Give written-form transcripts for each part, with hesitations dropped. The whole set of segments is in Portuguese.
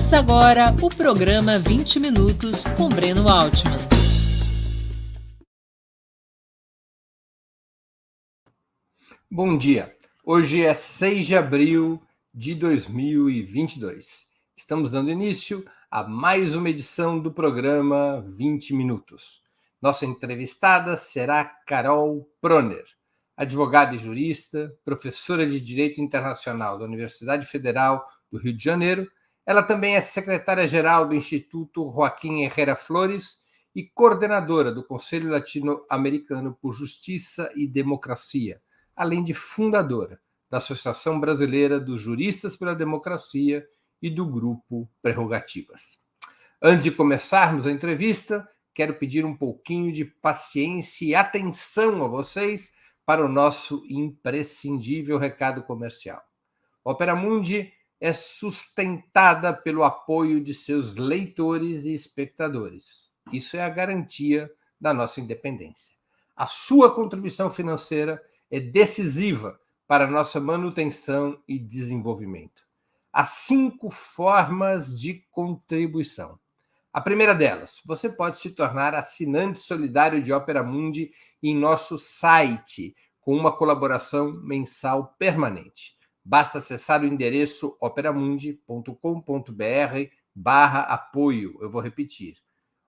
Começa agora o programa 20 Minutos com Breno Altman. Bom dia. Hoje é 6 de abril de 2022. Estamos dando início a mais uma edição do programa 20 Minutos. Nossa entrevistada será Carol Proner, advogada e jurista, professora de Direito Internacional da Universidade Federal do Rio de Janeiro. Ela também é secretária-geral do Instituto Joaquim Herrera Flores e coordenadora do Conselho Latino-Americano por Justiça e Democracia, além de fundadora da Associação Brasileira dos Juristas pela Democracia e do Grupo Prerrogativas. Antes de começarmos a entrevista, quero pedir um pouquinho de paciência e atenção a vocês para o nosso imprescindível recado comercial. A Opera Mundi é sustentada pelo apoio de seus leitores e espectadores. Isso é a garantia da nossa independência. A sua contribuição financeira é decisiva para a nossa manutenção e desenvolvimento. Há 5 formas de contribuição. A primeira delas, você pode se tornar assinante solidário de Opera Mundi em nosso site, com uma colaboração mensal permanente. Basta acessar o endereço operamundi.com.br/apoio. Eu vou repetir,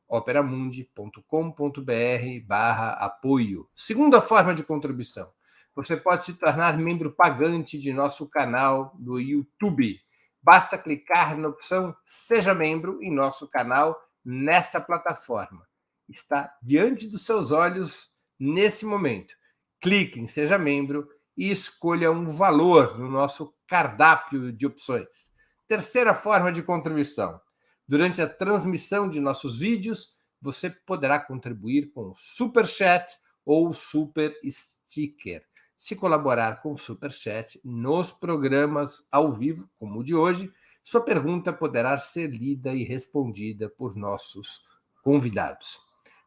operamundi.com.br/apoio. Segunda forma de contribuição, você pode se tornar membro pagante de nosso canal do YouTube. Basta clicar na opção Seja Membro em nosso canal nessa plataforma. Está diante dos seus olhos nesse momento. Clique em Seja Membro e escolha um valor no nosso cardápio de opções. Terceira forma de contribuição. Durante a transmissão de nossos vídeos, você poderá contribuir com o Super Chat ou Super Sticker. Se colaborar com o Super Chat nos programas ao vivo, como o de hoje, sua pergunta poderá ser lida e respondida por nossos convidados.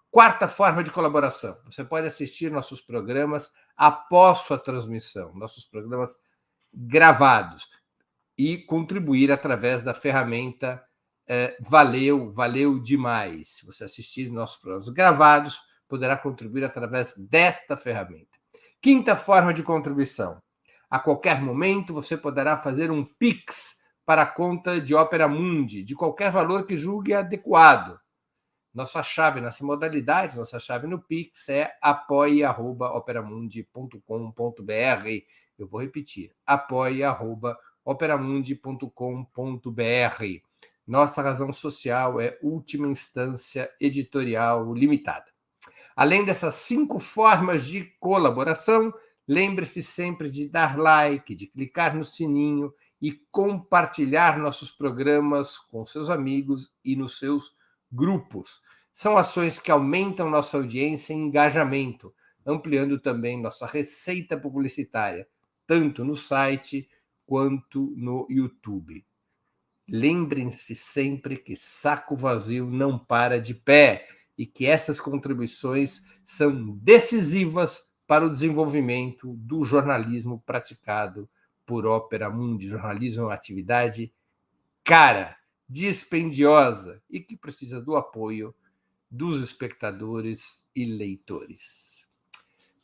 Quarta forma de colaboração. Você pode assistir nossos programas após sua transmissão, nossos programas gravados, e contribuir através da ferramenta Valeu Demais. Se você assistir nossos programas gravados, poderá contribuir através desta ferramenta. Quinta forma de contribuição. A qualquer momento, você poderá fazer um Pix para a conta de Opera Mundi, de qualquer valor que julgue adequado. Nossa chave nessa modalidade, nossa chave no Pix é apoia@operamundi.com.br. Eu vou repetir, apoia@operamundi.com.br. Nossa razão social é Última Instância Editorial Limitada. Além dessas 5 formas de colaboração, lembre-se sempre de dar like, de clicar no sininho e compartilhar nossos programas com seus amigos e nos seus grupos. São ações que aumentam nossa audiência e engajamento, ampliando também nossa receita publicitária, tanto no site quanto no YouTube. Lembrem-se sempre que saco vazio não para de pé e que essas contribuições são decisivas para o desenvolvimento do jornalismo praticado por Opera Mundi. Jornalismo é uma atividade cara, dispendiosa e que precisa do apoio dos espectadores e leitores.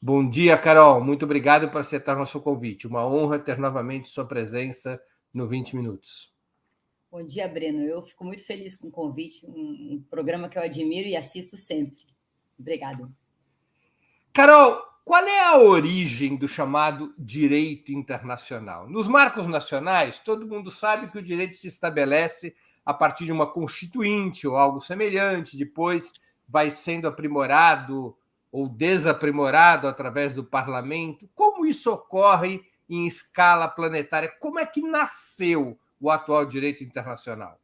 Bom dia, Carol. Muito obrigado por aceitar nosso convite. Uma honra ter novamente sua presença no 20 Minutos. Bom dia, Breno. Eu fico muito feliz com o convite, um programa que eu admiro e assisto sempre. Obrigado. Carol, qual é a origem do chamado direito internacional? Nos marcos nacionais, todo mundo sabe que o direito se estabelece a partir de uma constituinte ou algo semelhante, depois vai sendo aprimorado ou desaprimorado através do parlamento. Como isso ocorre em escala planetária? Como é que nasceu o atual direito internacional?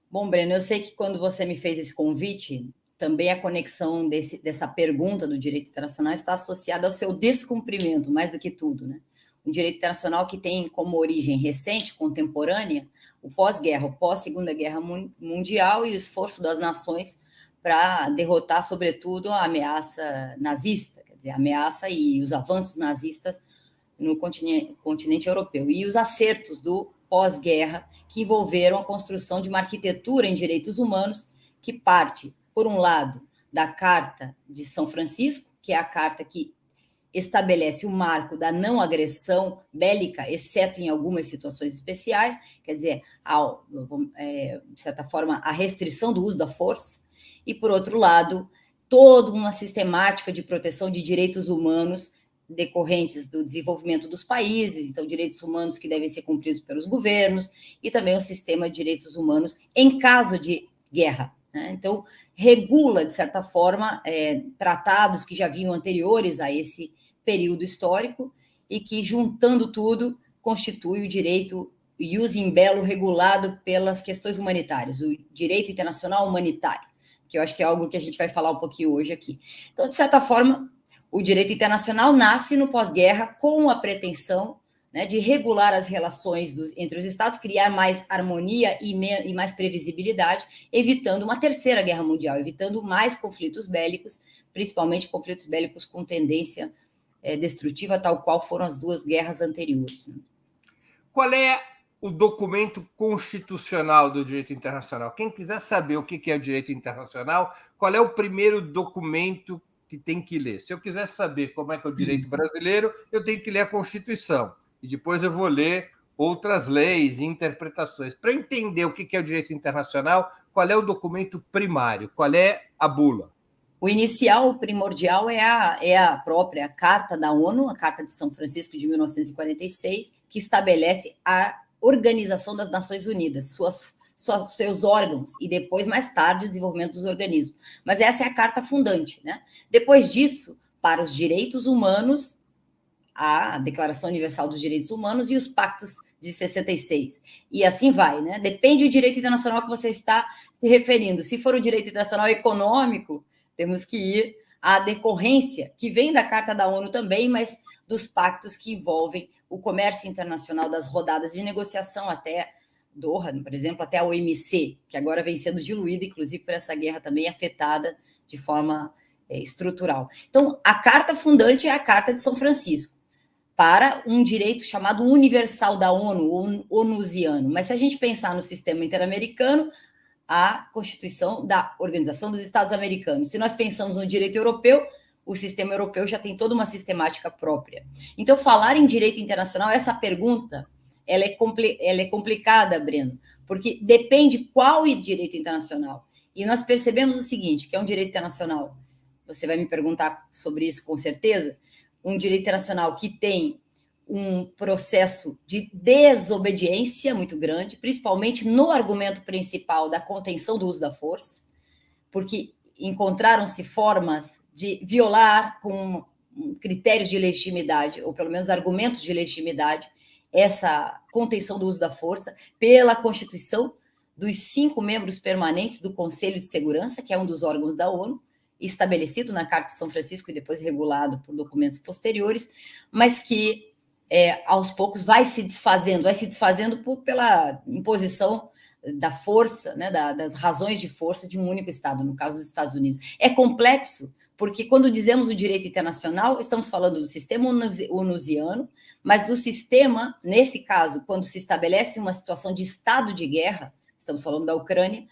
Bom, Breno, eu sei que quando você me fez esse convite, também a conexão dessa pergunta do direito internacional está associada ao seu descumprimento, mais do que tudo, né? Um direito internacional que tem como origem recente, contemporânea, o pós-guerra, o pós-Segunda Guerra Mundial e o esforço das nações para derrotar, sobretudo, a ameaça nazista, quer dizer, a ameaça e os avanços nazistas no continente europeu, e os acertos do pós-guerra que envolveram a construção de uma arquitetura em direitos humanos que parte, por um lado, da Carta de São Francisco, que é a carta que estabelece o marco da não agressão bélica, exceto em algumas situações especiais, quer dizer, de certa forma, a restrição do uso da força, e, por outro lado, toda uma sistemática de proteção de direitos humanos decorrentes do desenvolvimento dos países, então direitos humanos que devem ser cumpridos pelos governos, e também o sistema de direitos humanos em caso de guerra, né? Então, regula, de certa forma, tratados que já vinham anteriores a esse período histórico e que, juntando tudo, constitui o direito ius in bello regulado pelas questões humanitárias, o direito internacional humanitário, que eu acho que é algo que a gente vai falar um pouquinho hoje aqui. Então, de certa forma, o direito internacional nasce no pós-guerra com a pretensão, né, de regular as relações entre os Estados, criar mais harmonia e mais previsibilidade, evitando uma terceira guerra mundial, evitando mais conflitos bélicos, principalmente conflitos bélicos com tendência destrutiva, tal qual foram as duas guerras anteriores, né? Qual é o documento constitucional do direito internacional? Quem quiser saber o que é o direito internacional, qual é o primeiro documento que tem que ler? Se eu quiser saber como é que é o direito brasileiro, eu tenho que ler a Constituição. E depois eu vou ler outras leis e interpretações. Para entender o que é o direito internacional, qual é o documento primário? Qual é a bula? O inicial, o primordial, é a própria Carta da ONU, a Carta de São Francisco de 1946, que estabelece a Organização das Nações Unidas, seus órgãos, e depois, mais tarde, o desenvolvimento dos organismos. Mas essa é a carta fundante, né? Depois disso, para os direitos humanos, a Declaração Universal dos Direitos Humanos e os pactos de 66. E assim vai, né? Depende do direito internacional que você está se referindo. Se for o direito internacional econômico, temos que ir à decorrência, que vem da Carta da ONU também, mas dos pactos que envolvem o comércio internacional, das rodadas de negociação até Doha, por exemplo, até a OMC, que agora vem sendo diluída, inclusive por essa guerra também afetada de forma estrutural. Então, a carta fundante é a Carta de São Francisco, para um direito chamado universal da ONU, onusiano. Mas se a gente pensar no sistema interamericano, a Constituição da Organização dos Estados Americanos. Se nós pensamos no direito europeu, o sistema europeu já tem toda uma sistemática própria. Então, falar em direito internacional, essa pergunta, ela é complicada, Breno, porque depende qual é direito internacional. E nós percebemos o seguinte, que é um direito internacional, você vai me perguntar sobre isso com certeza, um direito internacional que tem um processo de desobediência muito grande, principalmente no argumento principal da contenção do uso da força, porque encontraram-se formas de violar com critérios de legitimidade, ou pelo menos argumentos de legitimidade, essa contenção do uso da força pela Constituição dos 5 membros permanentes do Conselho de Segurança, que é um dos órgãos da ONU, estabelecido na Carta de São Francisco e depois regulado por documentos posteriores, mas que aos poucos vai se desfazendo pela imposição da força, né, das razões de força de um único Estado, no caso dos Estados Unidos. É complexo, porque quando dizemos o direito internacional, estamos falando do sistema onusiano, mas do sistema, nesse caso, quando se estabelece uma situação de estado de guerra, estamos falando da Ucrânia,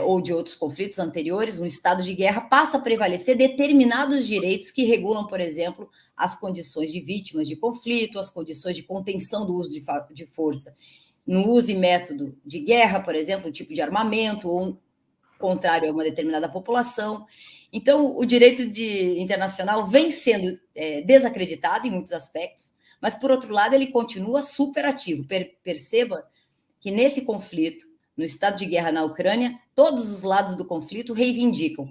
ou de outros conflitos anteriores, um estado de guerra passa a prevalecer determinados direitos que regulam, por exemplo, as condições de vítimas de conflito, as condições de contenção do uso de força, no uso e método de guerra, por exemplo, um tipo de armamento, ou contrário a uma determinada população. Então, o direito internacional vem sendo desacreditado em muitos aspectos, mas, por outro lado, ele continua superativo. Perceba que nesse conflito, no estado de guerra na Ucrânia, todos os lados do conflito reivindicam,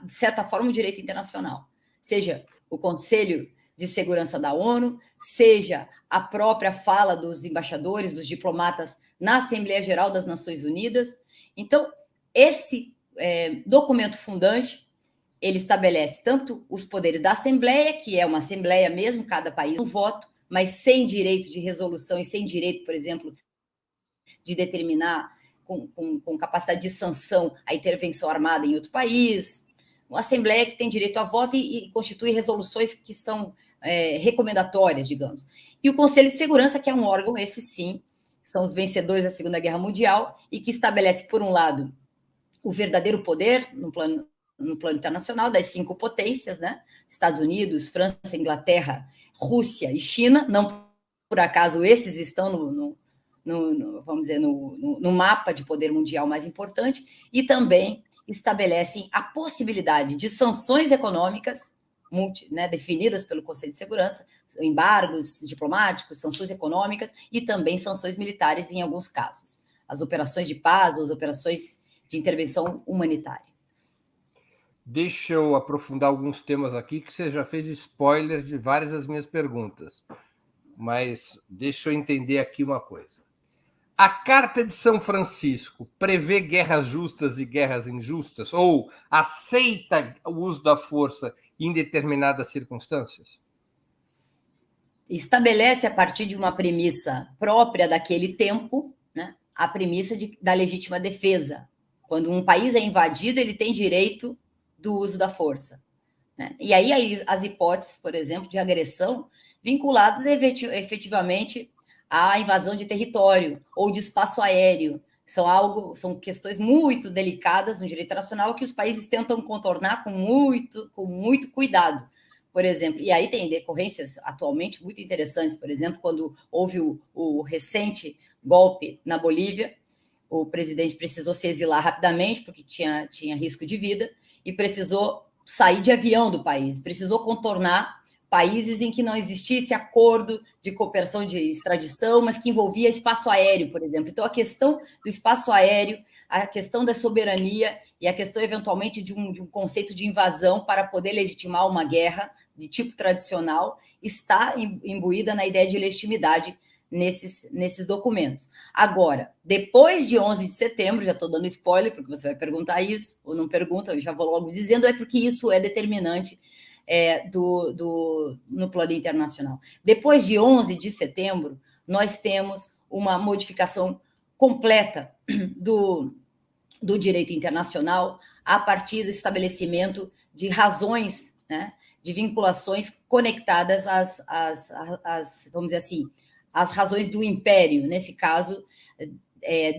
de certa forma, o direito internacional. Seja o Conselho de Segurança da ONU, seja a própria fala dos embaixadores, dos diplomatas na Assembleia Geral das Nações Unidas. Então, esse documento fundante, ele estabelece tanto os poderes da Assembleia, que é uma Assembleia mesmo, cada país um voto, mas sem direito de resolução e sem direito, por exemplo, de determinar com capacidade de sanção a intervenção armada em outro país, uma Assembleia que tem direito a voto e constitui resoluções que são recomendatórias, digamos. E o Conselho de Segurança, que é um órgão, esse sim, são os vencedores da Segunda Guerra Mundial, e que estabelece, por um lado, o verdadeiro poder no plano internacional das 5 potências, né? Estados Unidos, França, Inglaterra, Rússia e China. Não por acaso esses estão vamos dizer, no mapa de poder mundial mais importante, e também estabelecem a possibilidade de sanções econômicas definidas pelo Conselho de Segurança, embargos diplomáticos, sanções econômicas e também sanções militares em alguns casos. As operações de paz ou as operações de intervenção humanitária. Deixa eu aprofundar alguns temas aqui, que você já fez spoiler de várias das minhas perguntas. Mas deixa eu entender aqui uma coisa. A Carta de São Francisco prevê guerras justas e guerras injustas? Ou aceita o uso da força em determinadas circunstâncias? Estabelece, a partir de uma premissa própria daquele tempo, né, a premissa da legítima defesa. Quando um país é invadido, ele tem direito do uso da força, né? E aí as hipóteses, por exemplo, de agressão vinculadas efetivamente à invasão de território ou de espaço aéreo. São questões muito delicadas no direito internacional que os países tentam contornar com muito cuidado, por exemplo. E aí tem decorrências atualmente muito interessantes, por exemplo, quando houve o recente golpe na Bolívia, o presidente precisou se exilar rapidamente porque tinha risco de vida e precisou sair de avião do país, precisou contornar países em que não existisse acordo de cooperação de extradição, mas que envolvia espaço aéreo, por exemplo. Então, a questão do espaço aéreo, a questão da soberania e a questão, eventualmente, de um conceito de invasão para poder legitimar uma guerra de tipo tradicional está imbuída na ideia de legitimidade nesses documentos. Agora, depois de 11 de setembro, já estou dando spoiler, porque você vai perguntar isso, ou não pergunta, eu já vou logo dizendo, é porque isso é determinante no plano internacional. Depois de 11 de setembro, nós temos uma modificação completa do direito internacional a partir do estabelecimento de razões, né, de vinculações conectadas às, vamos dizer assim, às razões do império, nesse caso,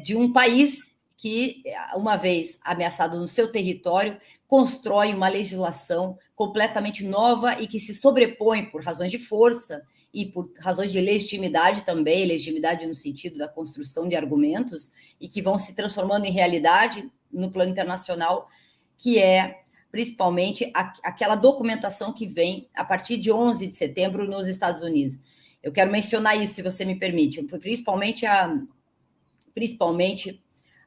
de um país que, uma vez ameaçado no seu território, constrói uma legislação completamente nova e que se sobrepõe por razões de força e por razões de legitimidade também, legitimidade no sentido da construção de argumentos, e que vão se transformando em realidade no plano internacional, que é principalmente aquela documentação que vem a partir de 11 de setembro nos Estados Unidos. Eu quero mencionar isso, se você me permite, principalmente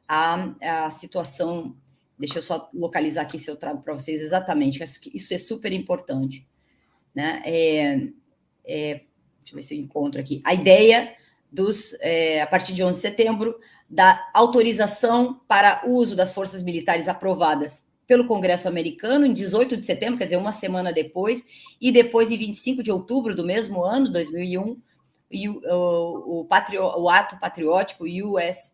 a situação. Deixa eu só localizar aqui se eu trago para vocês exatamente. Isso é super importante, né? Deixa eu ver se eu encontro aqui. A ideia a partir de 11 de setembro, da autorização para uso das forças militares aprovadas pelo Congresso americano em 18 de setembro, quer dizer, uma semana depois, e depois em 25 de outubro do mesmo ano, 2001, e o ato patriótico USA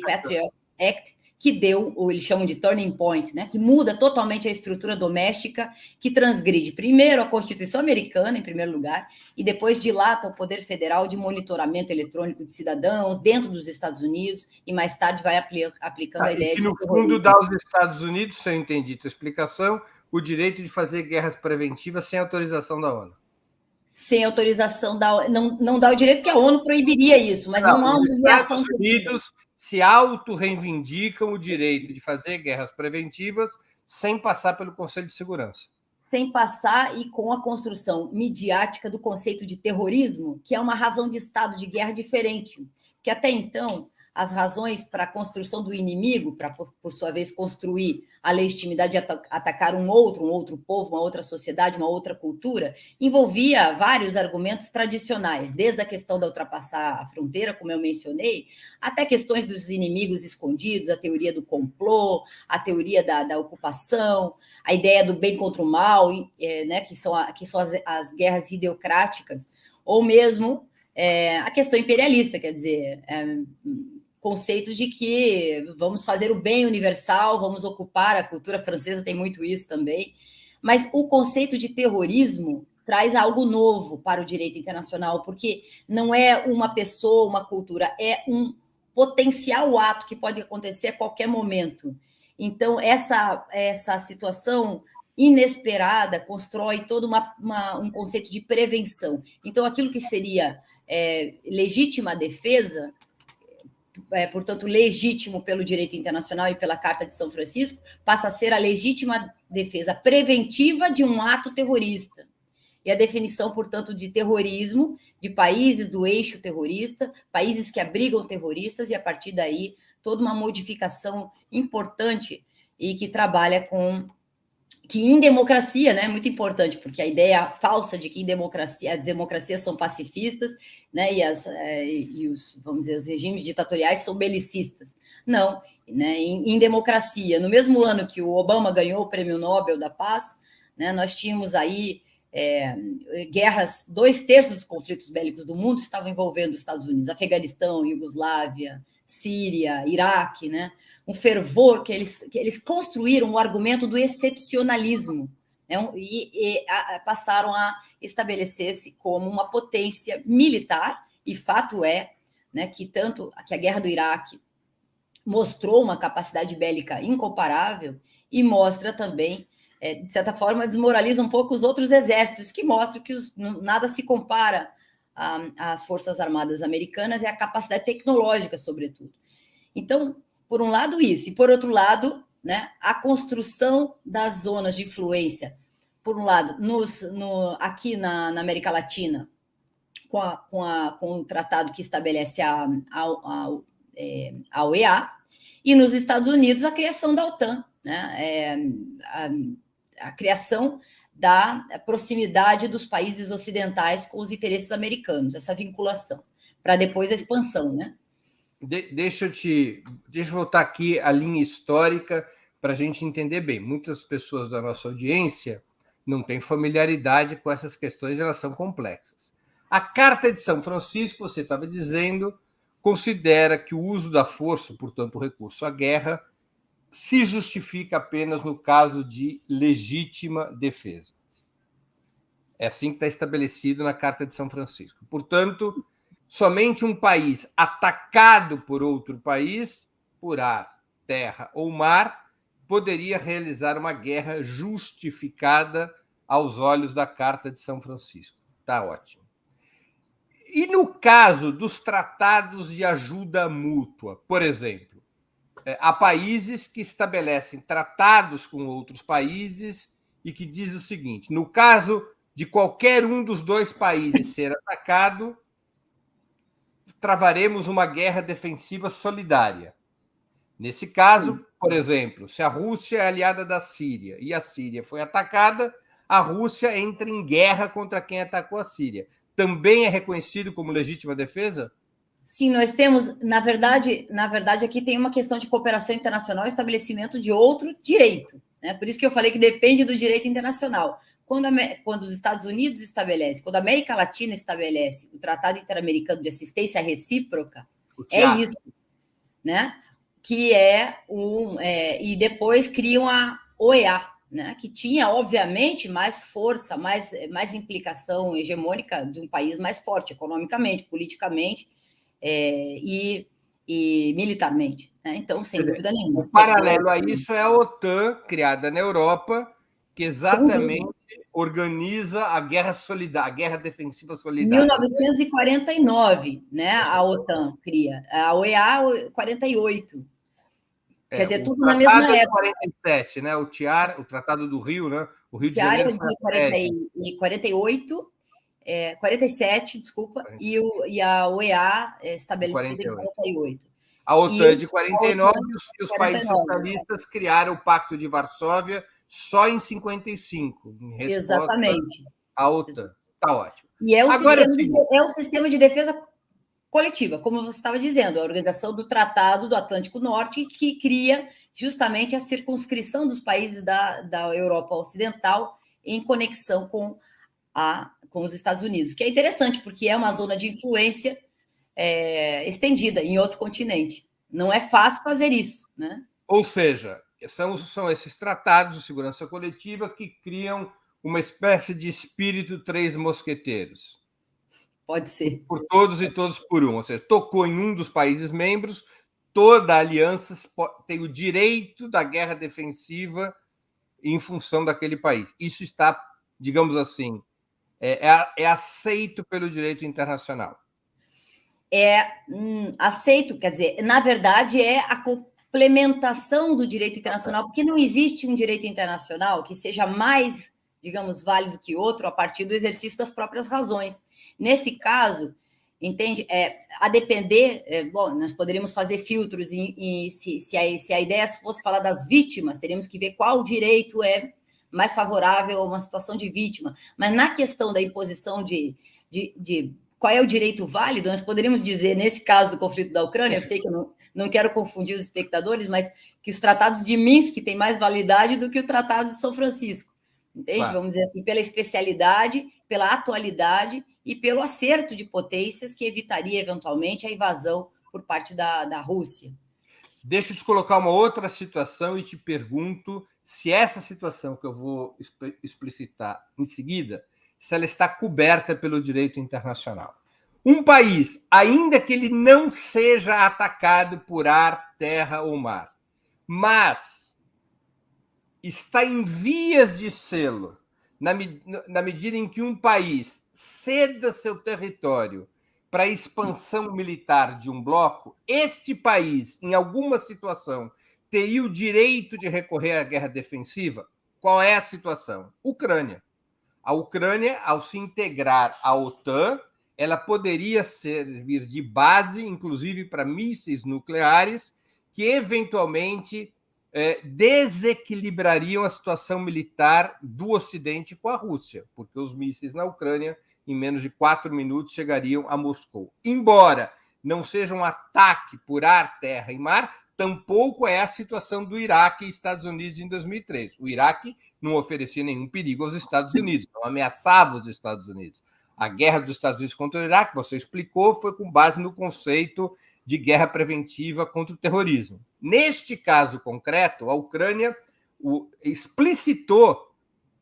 Patriot Act, que deu, ou eles chamam de turning point, né, que muda totalmente a estrutura doméstica, que transgride primeiro a Constituição americana, em primeiro lugar, e depois dilata o poder federal de monitoramento eletrônico de cidadãos dentro dos Estados Unidos, e mais tarde vai aplicando a ideia de... E, no fundo, dá aos Estados Unidos, se eu entendi tua explicação, o direito de fazer guerras preventivas sem autorização da ONU. Sem autorização da ONU. Não dá o direito, que a ONU proibiria isso, mas não há uma reação. Os Estados Unidos se auto-reivindicam o direito de fazer guerras preventivas sem passar pelo Conselho de Segurança. Sem passar e com a construção midiática do conceito de terrorismo, que é uma razão de estado de guerra diferente, que até então as razões para a construção do inimigo, para, por sua vez, construir a legitimidade de atacar um outro povo, uma outra sociedade, uma outra cultura, envolvia vários argumentos tradicionais, desde a questão da ultrapassar a fronteira, como eu mencionei, até questões dos inimigos escondidos, a teoria do complô, a teoria da ocupação, a ideia do bem contra o mal, né, que são as guerras ideocráticas, ou mesmo a questão imperialista, quer dizer... conceitos de que vamos fazer o bem universal, vamos ocupar, a cultura francesa tem muito isso também, mas o conceito de terrorismo traz algo novo para o direito internacional, porque não é uma pessoa, uma cultura, é um potencial ato que pode acontecer a qualquer momento. Então, essa situação inesperada constrói todo um conceito de prevenção. Então, aquilo que seria legítima defesa, portanto, legítimo pelo direito internacional e pela Carta de São Francisco, passa a ser a legítima defesa preventiva de um ato terrorista. E a definição, portanto, de terrorismo, de países do eixo terrorista, países que abrigam terroristas, e a partir daí toda uma modificação importante e que trabalha com que em democracia, né, muito importante, porque a ideia falsa de que em democracia, as democracias são pacifistas, né, e os, vamos dizer, os regimes ditatoriais são belicistas. Não, né, em democracia, no mesmo ano que o Obama ganhou o Prêmio Nobel da Paz, né, nós tínhamos aí guerras, 2/3 dos conflitos bélicos do mundo estavam envolvendo os Estados Unidos, Afeganistão, Iugoslávia, Síria, Iraque, né? Um fervor que eles construíram o argumento do excepcionalismo, né? e passaram a estabelecer-se como uma potência militar, e fato é, né, que tanto que a guerra do Iraque mostrou uma capacidade bélica incomparável e mostra também, de certa forma, desmoraliza um pouco os outros exércitos, que mostram que nada se compara às Forças Armadas americanas e à capacidade tecnológica, sobretudo. Então, por um lado, isso, e por outro lado, né, a construção das zonas de influência, por um lado, aqui na América Latina, com o tratado que estabelece a OEA, e nos Estados Unidos, a criação da OTAN, né, a criação da proximidade dos países ocidentais com os interesses americanos, essa vinculação, para depois a expansão, né? Deixa eu voltar aqui à linha histórica para a gente entender bem. Muitas pessoas da nossa audiência não têm familiaridade com essas questões, elas são complexas. A Carta de São Francisco, você estava dizendo, considera que o uso da força, portanto, o recurso à guerra, se justifica apenas no caso de legítima defesa. É assim que está estabelecido na Carta de São Francisco. Portanto, somente um país atacado por outro país, por ar, terra ou mar, poderia realizar uma guerra justificada aos olhos da Carta de São Francisco. Tá ótimo. E no caso dos tratados de ajuda mútua, por exemplo, há países que estabelecem tratados com outros países e que diz o seguinte: no caso de qualquer um dos dois países ser atacado, travaremos uma guerra defensiva solidária. Nesse caso, por exemplo, se a Rússia é aliada da Síria e a Síria foi atacada, a Rússia entra em guerra contra quem atacou a Síria. Também é reconhecido como legítima defesa? Sim, nós temos, na verdade, aqui tem uma questão de cooperação internacional e estabelecimento de outro direito, né? Por isso que eu falei que depende do direito internacional. Quando os Estados Unidos estabelecem, quando a América Latina estabelece o Tratado Interamericano de Assistência Recíproca, é isso, né? Que e depois criam a OEA, né? Que tinha, obviamente, mais força, mais implicação hegemônica de um país mais forte, economicamente, politicamente, e militarmente, né? Então, sem dúvida nenhuma. O paralelo a isso é a OTAN, criada na Europa, que exatamente organiza a guerra solidária, a guerra defensiva solidária. 1949, né? A OTAN cria. A OEA, 48. Quer dizer, tudo na mesma época. 47, né? O Tratado do Rio, né? O Rio de Janeiro Janeiro de 48, 47, desculpa, e a OEA estabelecida em 48. A OTAN é de 49 e os países socialistas criaram o Pacto de Varsóvia só em 55, em resposta Exatamente. à OTAN. Está ótimo. E é um sistema de defesa coletiva, como você estava dizendo, a Organização do Tratado do Atlântico Norte, que cria justamente a circunscrição dos países da Europa Ocidental em conexão com os Estados Unidos, que é interessante, porque é uma zona de influência estendida em outro continente. Não é fácil fazer isso, né? Ou seja, são esses tratados de segurança coletiva que criam uma espécie de espírito três mosqueteiros. Pode ser. Por todos e todos por um. Ou seja, tocou em um dos países membros, toda a aliança tem o direito da guerra defensiva em função daquele país. Isso está, digamos assim, é aceito pelo direito internacional. Aceito, quer dizer, na verdade, é a complementação do direito internacional, porque não existe um direito internacional que seja mais, digamos, válido que outro a partir do exercício das próprias razões. Nesse caso, entende? A depender, bom, nós poderíamos fazer filtros e se a ideia fosse falar das vítimas, teríamos que ver qual direito é mais favorável a uma situação de vítima. Mas na questão da imposição de qual é o direito válido, nós poderíamos dizer, nesse caso do conflito da Ucrânia, eu sei que eu não quero confundir os espectadores, mas que os tratados de Minsk têm mais validade do que o Tratado de São Francisco, entende? Claro. Vamos dizer assim, pela especialidade, pela atualidade e pelo acerto de potências que evitaria, eventualmente, a invasão por parte da Rússia. Deixa eu te colocar uma outra situação e te pergunto se essa situação que eu vou explicitar em seguida, se ela está coberta pelo direito internacional. Um país, ainda que ele não seja atacado por ar, terra ou mar, mas está em vias de sê-lo, na medida em que um país ceda seu território para a expansão militar de um bloco, este país, em alguma situação, teria o direito de recorrer à guerra defensiva? Qual é a situação? Ucrânia. A Ucrânia, ao se integrar à OTAN, ela poderia servir de base, inclusive para mísseis nucleares, que eventualmente desequilibrariam a situação militar do Ocidente com a Rússia, porque os mísseis na Ucrânia, em menos de 4 minutos, chegariam a Moscou. Embora não seja um ataque por ar, terra e mar, tampouco é a situação do Iraque e Estados Unidos em 2003. O Iraque não oferecia nenhum perigo aos Estados Unidos, não ameaçava os Estados Unidos. A guerra dos Estados Unidos contra o Iraque, você explicou, foi com base no conceito de guerra preventiva contra o terrorismo. Neste caso concreto, a Ucrânia explicitou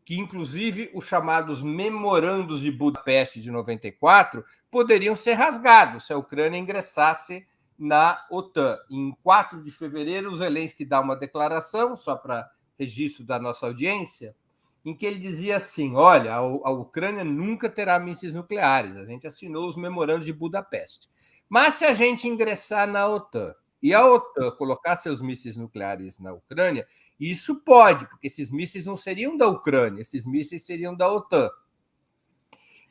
que, inclusive, os chamados memorandos de Budapeste de 94 poderiam ser rasgados se a Ucrânia ingressasse na OTAN. Em 4 de fevereiro, o Zelensky dá uma declaração, só para registro da nossa audiência, em que ele dizia assim, olha, a Ucrânia nunca terá mísseis nucleares, a gente assinou os memorandos de Budapeste. Mas se a gente ingressar na OTAN e a OTAN colocar seus mísseis nucleares na Ucrânia, isso pode, porque esses mísseis não seriam da Ucrânia, esses mísseis seriam da OTAN.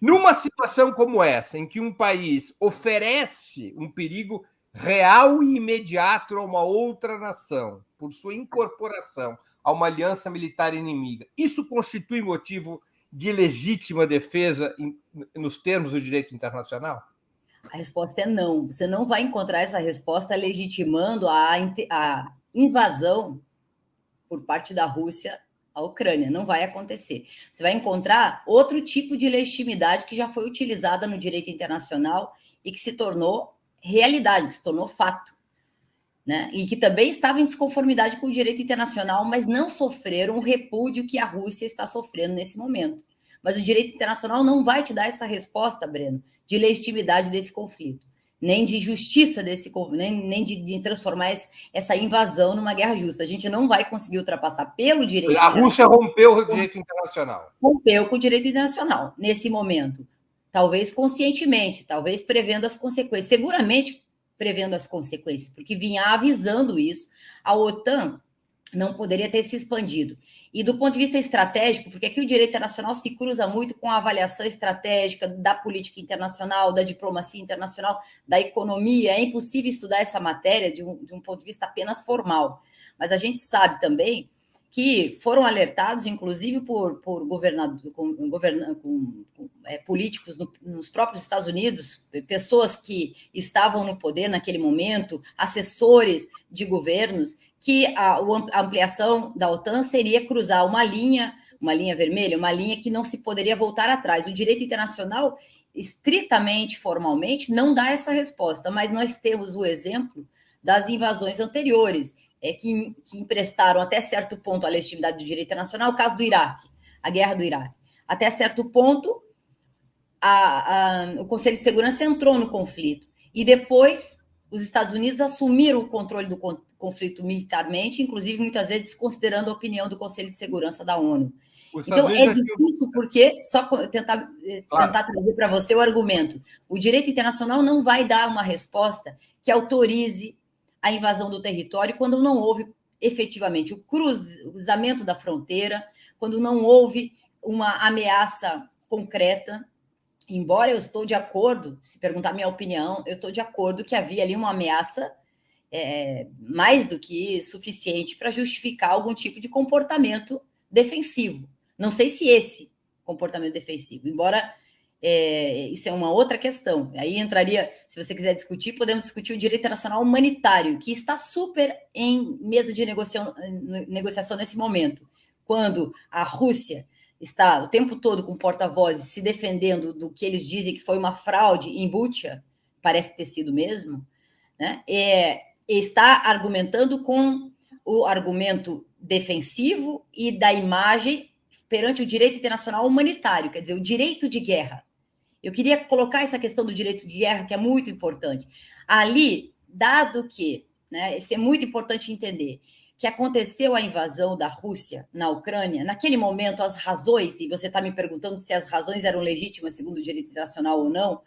Numa situação como essa, em que um país oferece um perigo real e imediato a uma outra nação, por sua incorporação a uma aliança militar inimiga, isso constitui motivo de legítima defesa nos termos do direito internacional? A resposta é não. Você não vai encontrar essa resposta legitimando a invasão por parte da Rússia à Ucrânia. Não vai acontecer. Você vai encontrar outro tipo de legitimidade que já foi utilizada no direito internacional e que se tornou realidade, que se tornou fato, né? E que também estava em desconformidade com o direito internacional, mas não sofreram o repúdio que a Rússia está sofrendo nesse momento. Mas o direito internacional não vai te dar essa resposta, Breno, de legitimidade desse conflito, nem de justiça desse conflito, nem de transformar essa invasão numa guerra justa. A gente não vai conseguir ultrapassar pelo direito internacional. A Rússia rompeu o direito internacional. Rompeu com o direito internacional, nesse momento. Talvez conscientemente, talvez prevendo as consequências. Seguramente prevendo as consequências, porque vinha avisando isso. A OTAN não poderia ter se expandido. E do ponto de vista estratégico, porque aqui o direito internacional se cruza muito com a avaliação estratégica da política internacional, da diplomacia internacional, da economia. É impossível estudar essa matéria de um ponto de vista apenas formal. Mas a gente sabe também que foram alertados, inclusive, por políticos nos próprios Estados Unidos, pessoas que estavam no poder naquele momento, assessores de governos, que a ampliação da OTAN seria cruzar uma linha vermelha, uma linha que não se poderia voltar atrás. O direito internacional, estritamente, formalmente, não dá essa resposta, mas nós temos o exemplo das invasões anteriores, que emprestaram até certo ponto a legitimidade do direito internacional, o caso do Iraque, a guerra do Iraque. Até certo ponto, o Conselho de Segurança entrou no conflito, e depois os Estados Unidos assumiram o controle do conflito militarmente, inclusive muitas vezes desconsiderando a opinião do Conselho de Segurança da ONU. Então, é difícil porque, só tentar trazer para você o argumento, o direito internacional não vai dar uma resposta que autorize a invasão do território quando não houve efetivamente o cruzamento da fronteira, quando não houve uma ameaça concreta. Embora eu estou de acordo, se perguntar a minha opinião, eu estou de acordo que havia ali uma ameaça mais do que suficiente para justificar algum tipo de comportamento defensivo. Não sei se esse comportamento defensivo, embora isso é uma outra questão. Aí entraria, se você quiser discutir, podemos discutir o direito internacional humanitário, que está super em mesa de negociação nesse momento, quando a Rússia está o tempo todo com porta-vozes se defendendo do que eles dizem que foi uma fraude em Bucha, parece ter sido mesmo, né? Está argumentando com o argumento defensivo e da imagem perante o direito internacional humanitário, quer dizer, o direito de guerra. Eu queria colocar essa questão do direito de guerra, que é muito importante. Ali, dado que, né, isso é muito importante entender, que aconteceu a invasão da Rússia na Ucrânia, naquele momento as razões, e você está me perguntando se as razões eram legítimas segundo o direito internacional ou não,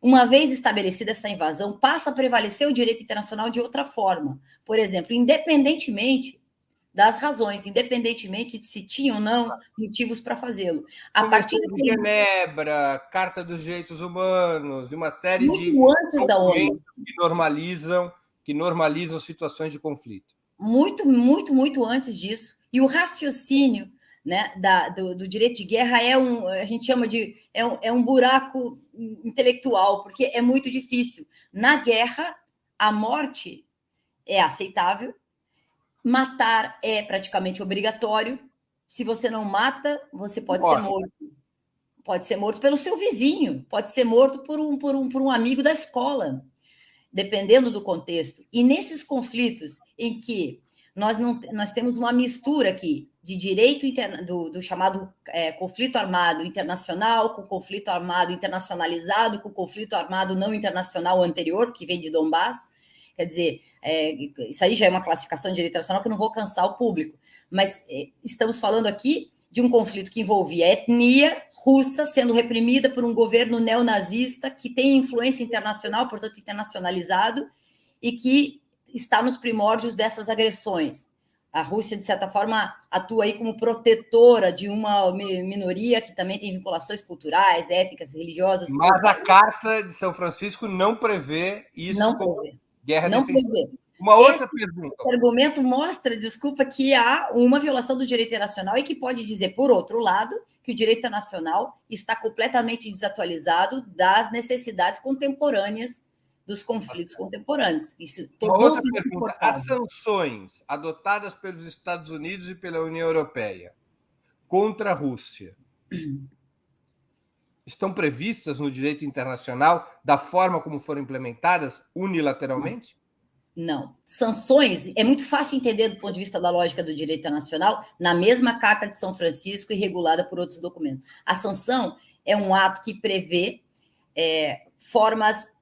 uma vez estabelecida essa invasão, passa a prevalecer o direito internacional de outra forma. Por exemplo, independentemente das razões, independentemente de se tinham ou não motivos para fazê-lo. A partir de Genebra, Carta dos Direitos Humanos, e uma série muito de antes da ONU que normalizam situações de conflito. Muito antes disso. E o raciocínio, né, do direito de guerra a gente chama de um buraco intelectual, porque é muito difícil. Na guerra, a morte é aceitável, matar é praticamente obrigatório. Se você não mata, você pode ser morto. Pode ser morto pelo seu vizinho, pode ser morto por um amigo da escola, dependendo do contexto. E nesses conflitos em que nós temos uma mistura aqui de direito do chamado conflito armado internacional, com conflito armado internacionalizado, com conflito armado não internacional anterior, que vem de Donbass. Quer dizer, isso aí já é uma classificação de direito internacional que eu não vou cansar o público. Mas estamos falando aqui de um conflito que envolvia a etnia russa sendo reprimida por um governo neonazista que tem influência internacional, portanto internacionalizado, e que está nos primórdios dessas agressões. A Rússia, de certa forma, atua aí como protetora de uma minoria que também tem vinculações culturais, étnicas, religiosas. Mas a Carta de São Francisco não prevê isso não como prevê. guerra não defensiva. Prevê. Uma outra pergunta. Esse argumento mostra, desculpa, que há uma violação do direito internacional e que pode dizer, por outro lado, que o direito internacional está completamente desatualizado das necessidades contemporâneas dos conflitos contemporâneos. Isso tornou-se insuportável. As sanções adotadas pelos Estados Unidos e pela União Europeia contra a Rússia estão previstas no direito internacional da forma como foram implementadas unilateralmente? Não. Sanções é muito fácil entender do ponto de vista da lógica do direito internacional na mesma Carta de São Francisco e regulada por outros documentos. A sanção é um ato que prevê formas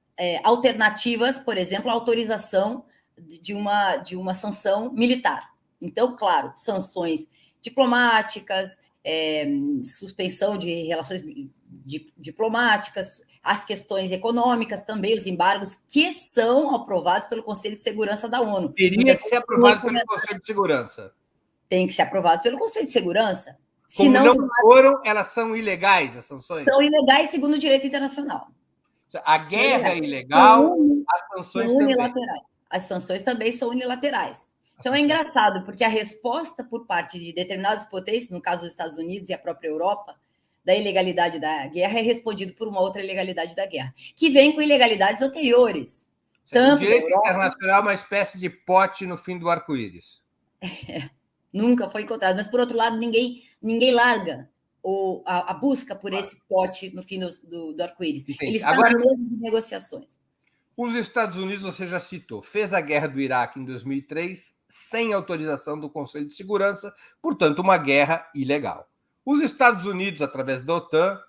alternativas, por exemplo, a autorização de uma sanção militar. Então, claro, sanções diplomáticas, suspensão de relações diplomáticas, as questões econômicas também, os embargos, que são aprovados pelo Conselho de Segurança da ONU. Teria que ser aprovado pelo Conselho de Segurança. Tem que ser aprovados pelo Conselho de Segurança. Como não foram, elas são ilegais, as sanções? São ilegais segundo o direito internacional. A guerra é ilegal, as sanções são unilaterais. Também. As sanções também são unilaterais. Então é engraçado, porque a resposta por parte de determinadas potências, no caso dos Estados Unidos e a própria Europa, da ilegalidade da guerra é respondido por uma outra ilegalidade da guerra, que vem com ilegalidades anteriores. O direito internacional é uma espécie de pote no fim do arco-íris. Nunca foi encontrado. Mas, por outro lado, ninguém larga a busca por esse pote no fim do arco-íris. Ele está na mesa de negociações. Os Estados Unidos, você já citou, fez a guerra do Iraque em 2003 sem autorização do Conselho de Segurança, portanto, uma guerra ilegal. Os Estados Unidos, através da OTAN,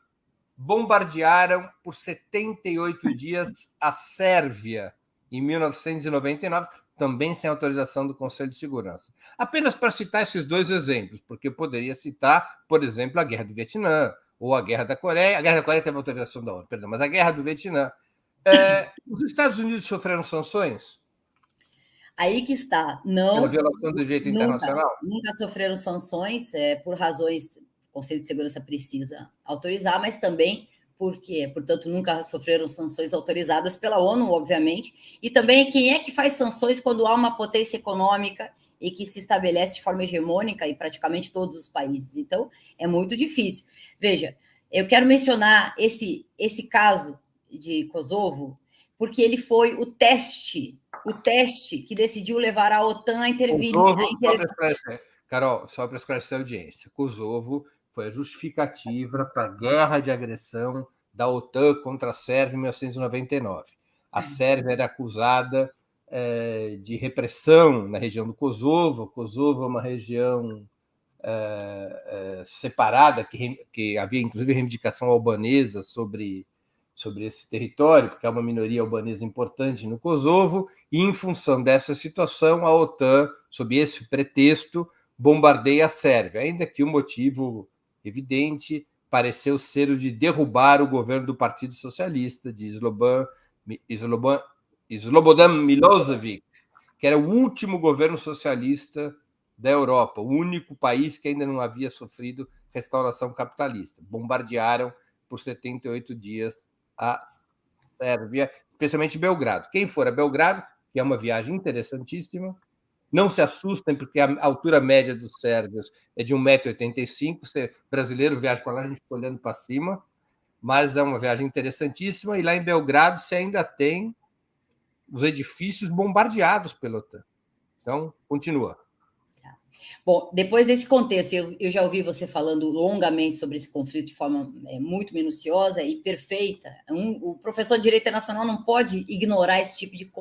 bombardearam por 78 dias a Sérvia em 1999, também sem autorização do Conselho de Segurança. Apenas para citar esses dois exemplos, porque eu poderia citar, por exemplo, a Guerra do Vietnã ou a Guerra da Coreia. A Guerra da Coreia teve autorização da ONU, perdão, mas a Guerra do Vietnã. Os Estados Unidos sofreram sanções? Aí que está. Não. Pela violação do direito internacional? Nunca sofreram sanções, por razões o Conselho de Segurança precisa autorizar, mas também porque, portanto, nunca sofreram sanções autorizadas pela ONU, obviamente, e também quem é que faz sanções quando há uma potência econômica e que se estabelece de forma hegemônica em praticamente todos os países. Então, é muito difícil. Veja, eu quero mencionar esse caso de Kosovo, porque ele foi o teste que decidiu levar a OTAN a intervir. Carol, só para esclarecer a audiência, Kosovo foi a justificativa para a guerra de agressão da OTAN contra a Sérvia em 1999. A Sérvia era acusada de repressão na região do Kosovo. Kosovo é uma região separada, que havia inclusive reivindicação albanesa sobre esse território, porque há uma minoria albanesa importante no Kosovo, e em função dessa situação, a OTAN, sob esse pretexto, bombardeia a Sérvia, ainda que o motivo evidente pareceu ser o de derrubar o governo do Partido Socialista, de Slobodan Milosevic, que era o último governo socialista da Europa, o único país que ainda não havia sofrido restauração capitalista. Bombardearam por 78 dias a Sérvia, especialmente Belgrado. Quem for a Belgrado, que é uma viagem interessantíssima, não se assustem, porque a altura média dos sérvios é de 1,85 m. Você brasileiro viaja para lá, a gente fica olhando para cima, mas é uma viagem interessantíssima. E lá em Belgrado você ainda tem os edifícios bombardeados pela OTAN. Então, continua. Bom, depois desse contexto, eu já ouvi você falando longamente sobre esse conflito de forma muito minuciosa e perfeita. O professor de Direito Internacional não pode ignorar esse tipo de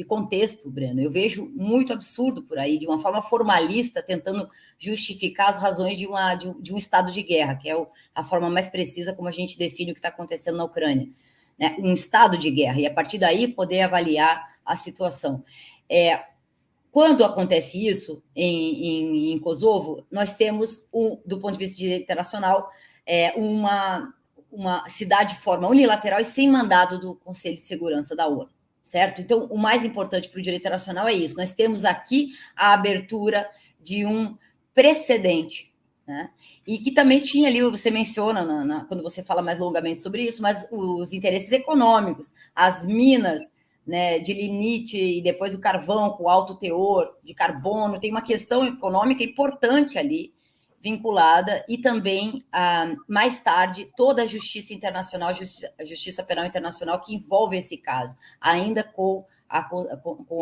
contexto, Breno. Eu vejo muito absurdo por aí, de uma forma formalista, tentando justificar as razões de um estado de guerra, que é a forma mais precisa como a gente define o que está acontecendo na Ucrânia. Né? Um estado de guerra, e a partir daí poder avaliar a situação. Quando acontece isso em Kosovo, nós temos, do ponto de vista de direito internacional, uma cidade de forma unilateral e sem mandado do Conselho de Segurança da ONU, certo? Então, o mais importante para o direito internacional é isso. Nós temos aqui a abertura de um precedente, né? E que também tinha ali, você menciona, quando você fala mais longamente sobre isso, mas os interesses econômicos, as minas, né, de lignite e depois o carvão com alto teor de carbono, tem uma questão econômica importante ali vinculada, e também, mais tarde, toda a justiça internacional, a justiça penal internacional que envolve esse caso, ainda com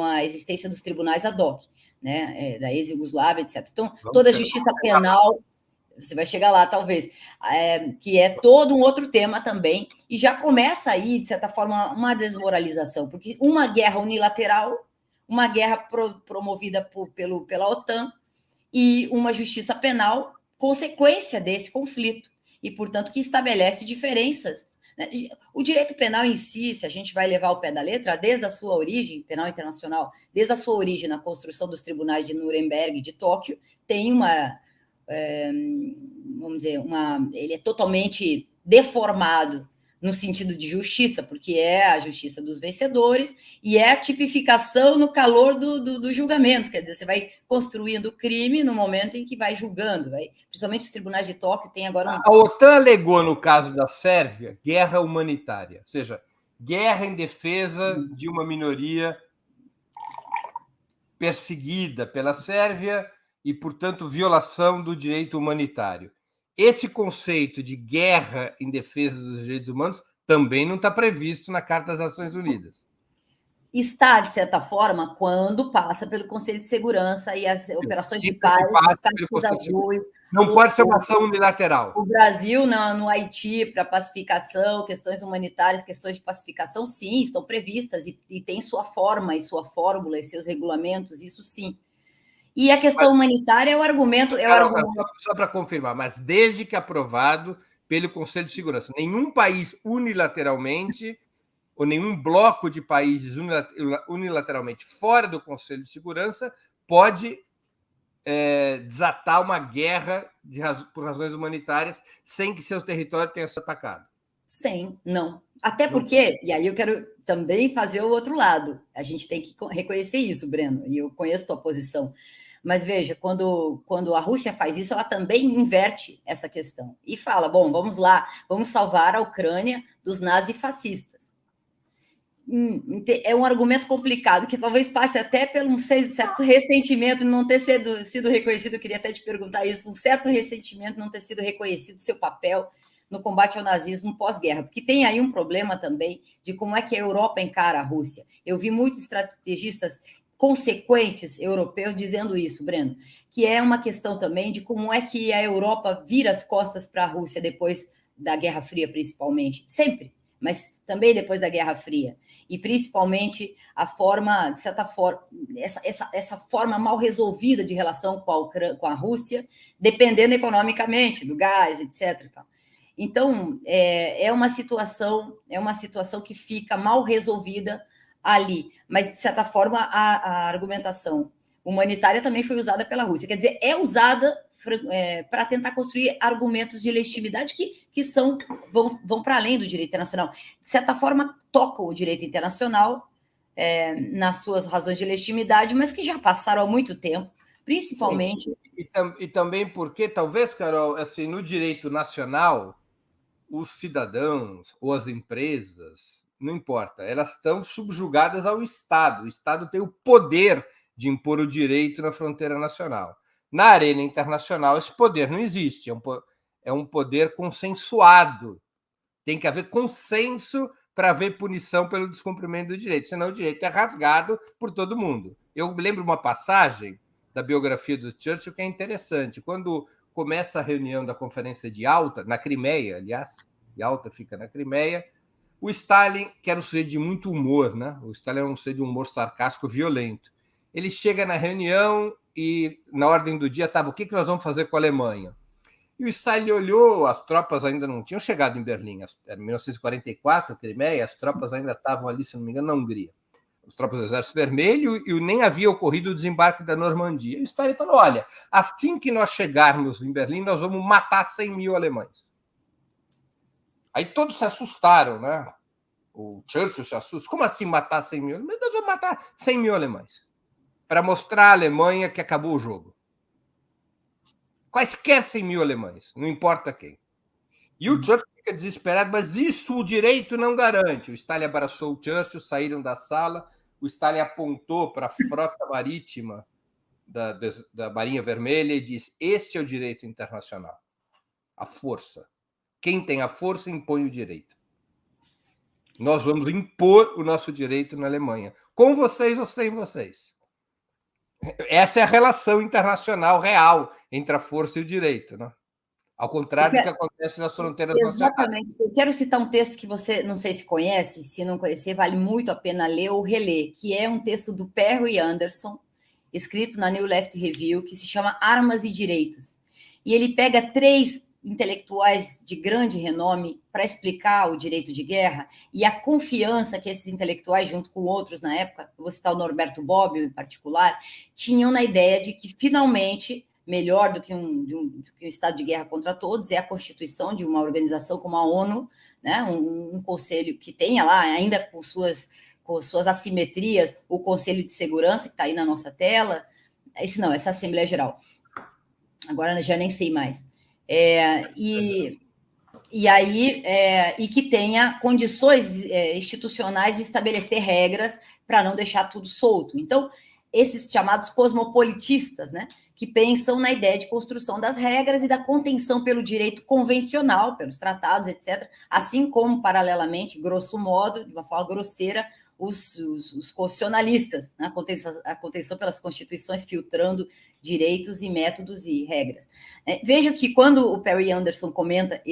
a existência dos tribunais ad hoc, né, da ex-Yugoslávia, etc. Então, toda a justiça penal, você vai chegar lá, talvez, que é todo um outro tema também, e já começa aí, de certa forma, uma desmoralização, porque uma guerra unilateral, uma guerra promovida pela OTAN, e uma justiça penal, consequência desse conflito, e, portanto, que estabelece diferenças. Né? O direito penal em si, se a gente vai levar ao pé da letra, desde a sua origem, penal internacional, desde a sua origem na construção dos tribunais de Nuremberg e de Tóquio, tem vamos dizer, ele é totalmente deformado no sentido de justiça, porque é a justiça dos vencedores e é a tipificação no calor do julgamento, quer dizer, você vai construindo o crime no momento em que vai julgando, principalmente os tribunais de Tóquio tem agora... A OTAN alegou, no caso da Sérvia, guerra humanitária, ou seja, guerra em defesa de uma minoria perseguida pela Sérvia e, portanto, violação do direito humanitário. Esse conceito de guerra em defesa dos direitos humanos também não está previsto na Carta das Nações Unidas. Está, de certa forma, quando passa pelo Conselho de Segurança e as operações de paz, os cascos azuis. Não pode ser uma ação unilateral. O Brasil, no Haiti, para pacificação, questões humanitárias, questões de pacificação, sim, estão previstas e tem sua forma e sua fórmula e seus regulamentos, isso sim. E a questão humanitária é o argumento. Só para confirmar, mas desde que aprovado pelo Conselho de Segurança, nenhum país unilateralmente ou nenhum bloco de países unilateralmente fora do Conselho de Segurança pode desatar uma guerra por razões humanitárias sem que seu território tenha sido atacado. Sim, não. Até porque, e aí eu quero também fazer o outro lado, a gente tem que reconhecer isso, Breno, e eu conheço a tua posição. Mas veja, quando a Rússia faz isso, ela também inverte essa questão e fala: bom, vamos lá, vamos salvar a Ucrânia dos nazifascistas. É um argumento complicado, que talvez passe até pelo um certo ressentimento de não ter sido reconhecido. Eu queria até te perguntar isso: um certo ressentimento de não ter sido reconhecido seu papel no combate ao nazismo pós-guerra, porque tem aí um problema também de como é que a Europa encara a Rússia. Eu vi muitos estrategistas consequentes europeus dizendo isso, Breno, que é uma questão também de como é que a Europa vira as costas para a Rússia depois da Guerra Fria, principalmente, sempre, mas também depois da Guerra Fria, e principalmente a forma, de certa forma, essa forma mal resolvida de relação com a Rússia, dependendo economicamente do gás, etc. Então, é uma situação que fica mal resolvida ali, mas, de certa forma, a argumentação humanitária também foi usada pela Rússia. Quer dizer, é usada para tentar construir argumentos de legitimidade que vão para além do direito internacional. De certa forma, tocam o direito internacional nas suas razões de legitimidade, mas que já passaram há muito tempo, principalmente... E também porque, talvez, Carol, assim, no direito nacional, os cidadãos ou as empresas, não importa, elas estão subjugadas ao Estado. O Estado tem o poder de impor o direito na fronteira nacional. Na arena internacional, esse poder não existe, é um poder consensuado. Tem que haver consenso para haver punição pelo descumprimento do direito, senão o direito é rasgado por todo mundo. Eu lembro uma passagem da biografia do Churchill que é interessante. Quando começa a reunião da Conferência de Yalta, na Crimeia, aliás, Yalta fica na Crimeia, o Stalin, que era um sujeito de muito humor, né? O Stalin era um sujeito de humor sarcástico, violento. Ele chega na reunião e, na ordem do dia, estava: o que nós vamos fazer com a Alemanha? E o Stalin olhou, as tropas ainda não tinham chegado em Berlim, era 1944, Crimeia, as tropas ainda estavam ali, se não me engano, na Hungria. As tropas do Exército Vermelho, e nem havia ocorrido o desembarque da Normandia. E o Stalin falou: olha, assim que nós chegarmos em Berlim, nós vamos matar 100 mil alemães. Aí todos se assustaram, né? O Churchill se assusta. Como assim matar 100 mil? Mas nós vamos matar 100 mil alemães para mostrar à Alemanha que acabou o jogo. Quaisquer 100 mil alemães, não importa quem. E o Churchill fica desesperado, mas isso o direito não garante. O Stalin abraçou o Churchill, saíram da sala, o Stalin apontou para a frota marítima da Marinha Vermelha e disse: este é o direito internacional. A força. Quem tem a força impõe o direito. Nós vamos impor o nosso direito na Alemanha, com vocês ou sem vocês. Essa é a relação internacional real entre a força e o direito, né? Ao contrário do que acontece nas fronteiras nacionais. Exatamente. Eu quero citar um texto que você, não sei se conhece, se não conhecer, vale muito a pena ler ou reler, que é um texto do Perry Anderson, escrito na New Left Review, que se chama Armas e Direitos. E ele pega 3 intelectuais de grande renome para explicar o direito de guerra e a confiança que esses intelectuais, junto com outros na época, eu vou citar o Norberto Bobbio em particular, tinham na ideia de que, finalmente, melhor do que um estado de guerra contra todos é a constituição de uma organização como a ONU, né? um conselho que tenha lá, ainda com suas assimetrias, o Conselho de Segurança, que está aí na nossa tela, essa Assembleia Geral. Agora já nem sei mais. E que tenha condições institucionais de estabelecer regras para não deixar tudo solto. Então, esses chamados cosmopolitistas, né, que pensam na ideia de construção das regras e da contenção pelo direito convencional, pelos tratados, etc., assim como, paralelamente, grosso modo, de uma forma grosseira, os constitucionalistas, né? A contenção pelas constituições, filtrando direitos e métodos e regras. Veja que quando o Perry Anderson comenta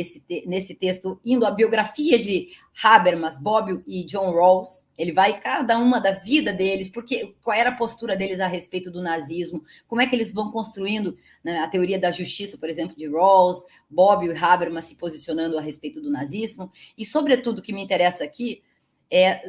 nesse texto, indo à biografia de Habermas, Bobbio e John Rawls, ele vai cada uma da vida deles, porque qual era a postura deles a respeito do nazismo, como é que eles vão construindo, né, a teoria da justiça, por exemplo, de Rawls, Bobbio e Habermas se posicionando a respeito do nazismo, e sobretudo o que me interessa aqui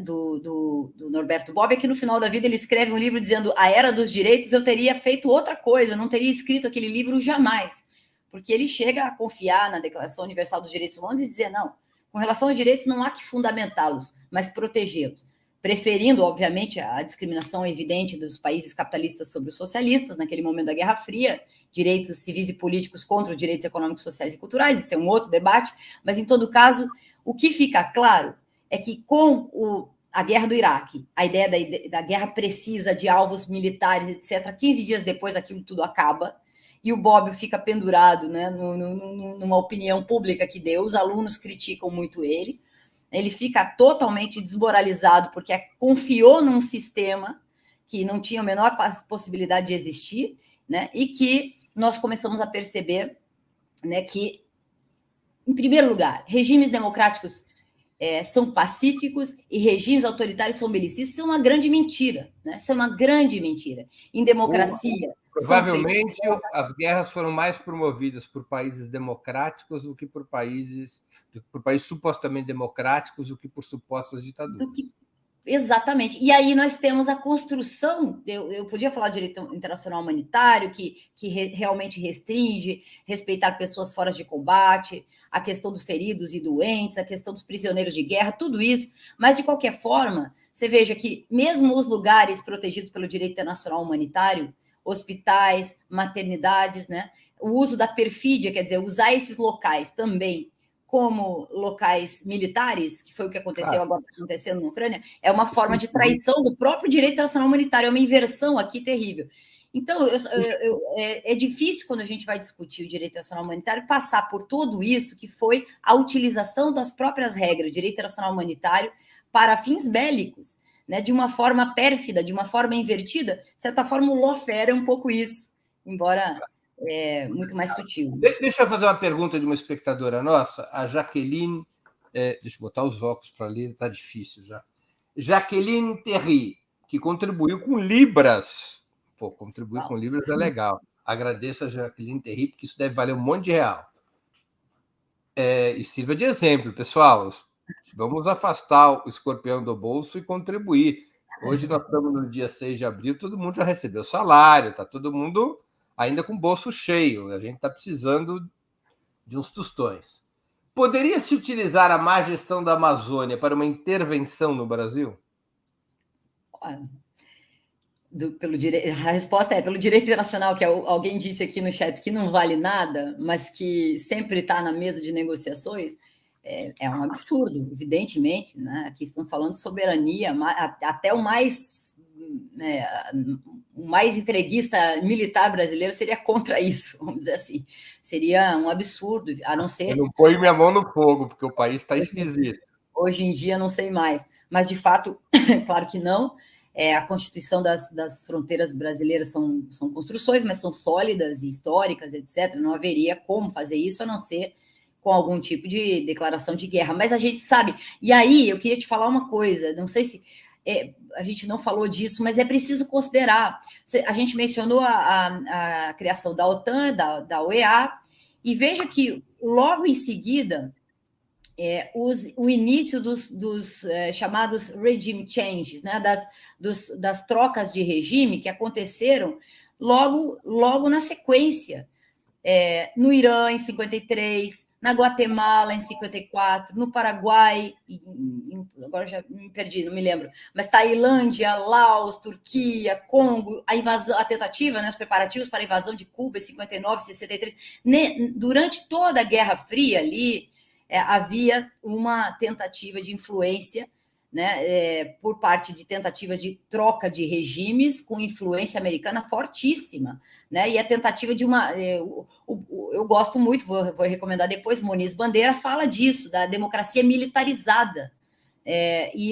do Norberto Bobbio, é que no final da vida ele escreve um livro dizendo: a era dos direitos eu teria feito outra coisa, não teria escrito aquele livro jamais, porque ele chega a confiar na Declaração Universal dos Direitos Humanos e dizer: não, com relação aos direitos não há que fundamentá-los, mas protegê-los, preferindo, obviamente, a discriminação evidente dos países capitalistas sobre os socialistas, naquele momento da Guerra Fria, direitos civis e políticos contra os direitos econômicos, sociais e culturais, isso é um outro debate, mas, em todo caso, o que fica claro é que com a guerra do Iraque, a ideia da guerra precisa de alvos militares, etc., 15 dias depois aquilo tudo acaba, e o Bobbio fica pendurado, né, numa opinião pública que deu, os alunos criticam muito ele fica totalmente desmoralizado, porque confiou num sistema que não tinha a menor possibilidade de existir, né, e que nós começamos a perceber, né, que, em primeiro lugar, regimes democráticos são pacíficos e regimes autoritários são belicistas. Isso é uma grande mentira, né? Isso é uma grande mentira. Em democracia... Provavelmente as guerras foram mais promovidas por países democráticos do que por países supostamente democráticos do que por supostas ditaduras. Exatamente. E aí nós temos a construção, eu podia falar de direito internacional humanitário, que realmente restringe, respeitar pessoas fora de combate, a questão dos feridos e doentes, a questão dos prisioneiros de guerra, tudo isso, mas de qualquer forma, você veja que mesmo os lugares protegidos pelo direito internacional humanitário, hospitais, maternidades, né, o uso da perfídia, quer dizer, usar esses locais também como locais militares, que foi o que aconteceu agora, acontecendo na Ucrânia, é uma forma de traição do próprio direito internacional humanitário, é uma inversão aqui terrível. Então, é difícil, quando a gente vai discutir o direito internacional humanitário, passar por tudo isso, que foi a utilização das próprias regras do direito internacional humanitário para fins bélicos, né, de uma forma pérfida, de uma forma invertida. De certa forma, o lawfare é um pouco isso, embora... muito mais sutil. Deixa eu fazer uma pergunta de uma espectadora nossa, a Jaqueline. Deixa eu botar os óculos para ler, está difícil já. Jaqueline Terry, que contribuiu com Libras. Pô, contribuir com Libras é legal. Agradeço a Jaqueline Terry, porque isso deve valer um monte de real. E sirva de exemplo, pessoal. Vamos afastar o escorpião do bolso e contribuir. Hoje nós estamos no dia 6 de abril, todo mundo já recebeu salário, está todo mundo ainda com o bolso cheio. A gente está precisando de uns tostões. Poderia-se utilizar a má gestão da Amazônia para uma intervenção no Brasil? A resposta é pelo direito internacional, que alguém disse aqui no chat que não vale nada, mas que sempre está na mesa de negociações. É um absurdo, evidentemente, né? Aqui estamos falando de soberania, até o mais entreguista militar brasileiro seria contra isso, vamos dizer assim. Seria um absurdo, a não ser... Eu não ponho minha mão no fogo, porque o país está esquisito. Hoje em dia, não sei mais. Mas, de fato, claro que não. A constituição das fronteiras brasileiras são construções, mas são sólidas e históricas, etc. Não haveria como fazer isso, a não ser com algum tipo de declaração de guerra. Mas a gente sabe... E aí, eu queria te falar uma coisa, não sei se... a gente não falou disso, mas é preciso considerar. A gente mencionou a criação da OTAN, da OEA, e veja que logo em seguida o início dos chamados regime changes, né, das trocas de regime que aconteceram logo na sequência. No Irã, em 53, na Guatemala, em 54, no Paraguai, agora já me perdi, não me lembro, mas Tailândia, Laos, Turquia, Congo, a invasão, a tentativa, né, os preparativos para a invasão de Cuba em 59, 63. Durante toda a Guerra Fria ali, havia uma tentativa de influência, né, por parte de tentativas de troca de regimes com influência americana fortíssima, né, e a tentativa de uma... eu gosto muito, vou recomendar depois, Muniz Bandeira fala disso, da democracia militarizada,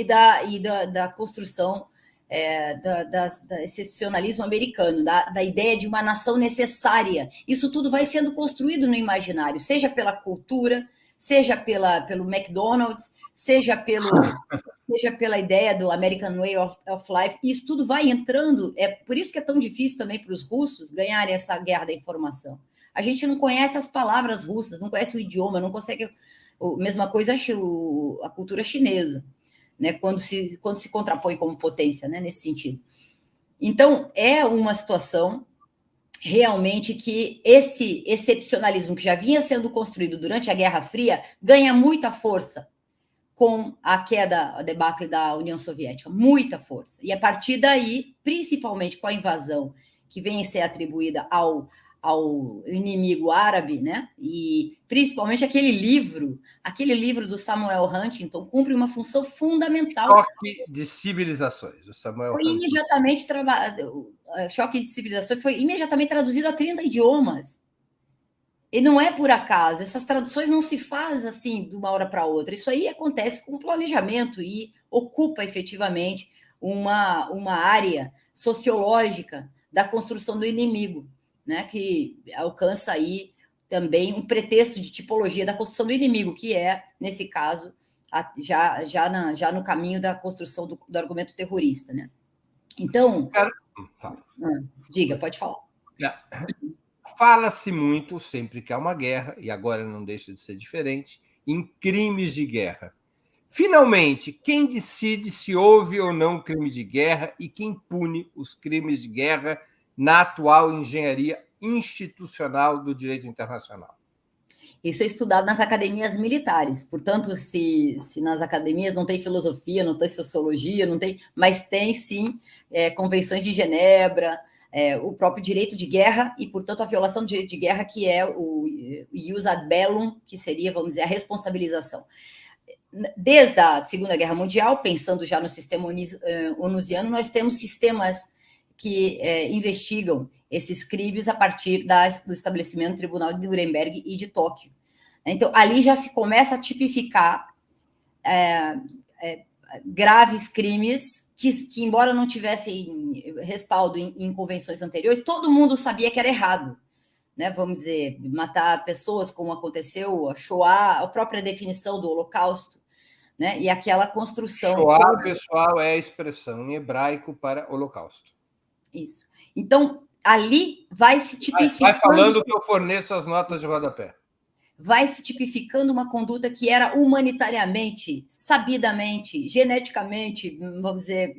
da construção do excepcionalismo americano, da ideia de uma nação necessária. Isso tudo vai sendo construído no imaginário, seja pela cultura, seja pelo McDonald's, seja pela ideia do American Way of Life. Isso tudo vai entrando. É por isso que é tão difícil também para os russos ganharem essa guerra da informação. A gente não conhece as palavras russas, não conhece o idioma, não consegue... A mesma coisa a cultura chinesa, né, quando se contrapõe como potência, né, nesse sentido. Então, é uma situação realmente que esse excepcionalismo que já vinha sendo construído durante a Guerra Fria ganha muita força com a queda, a debacle da União Soviética, muita força. E a partir daí, principalmente com a invasão que vem a ser atribuída ao inimigo árabe, né? E principalmente aquele livro do Samuel Huntington cumpre uma função fundamental. Choque de Civilizações, o Samuel foi Huntington. imediatamente Choque de Civilizações foi imediatamente traduzido a 30 idiomas. E não é por acaso, essas traduções não se fazem assim de uma hora para outra. Isso aí acontece com planejamento e ocupa efetivamente uma área sociológica da construção do inimigo, né, que alcança aí também um pretexto de tipologia da construção do inimigo, que é, nesse caso, já no caminho da construção do argumento terrorista, né? Então... diga, pode falar. Fala-se muito, sempre que há uma guerra, e agora não deixa de ser diferente, em crimes de guerra. Finalmente, quem decide se houve ou não crime de guerra e quem pune os crimes de guerra na atual engenharia institucional do direito internacional? Isso é estudado nas academias militares. Portanto, se nas academias não tem filosofia, não tem sociologia, não tem, mas tem sim convenções de Genebra, o próprio direito de guerra e, portanto, a violação do direito de guerra, que é o ius ad bellum, que seria, vamos dizer, a responsabilização. Desde a Segunda Guerra Mundial, pensando já no sistema onusiano, nós temos sistemas que investigam esses crimes a partir do estabelecimento do Tribunal de Nuremberg e de Tóquio. Então, ali já se começa a tipificar graves crimes que, embora não tivessem respaldo em convenções anteriores, todo mundo sabia que era errado. Né? Vamos dizer, matar pessoas, como aconteceu a Shoah, a própria definição do Holocausto, né? E aquela construção... Shoah, pessoal, é a expressão em hebraico para Holocausto. Isso. Então, ali vai se tipificando... Vai falando que eu forneço as notas de rodapé. Vai se tipificando uma conduta que era humanitariamente, sabidamente, geneticamente, vamos dizer,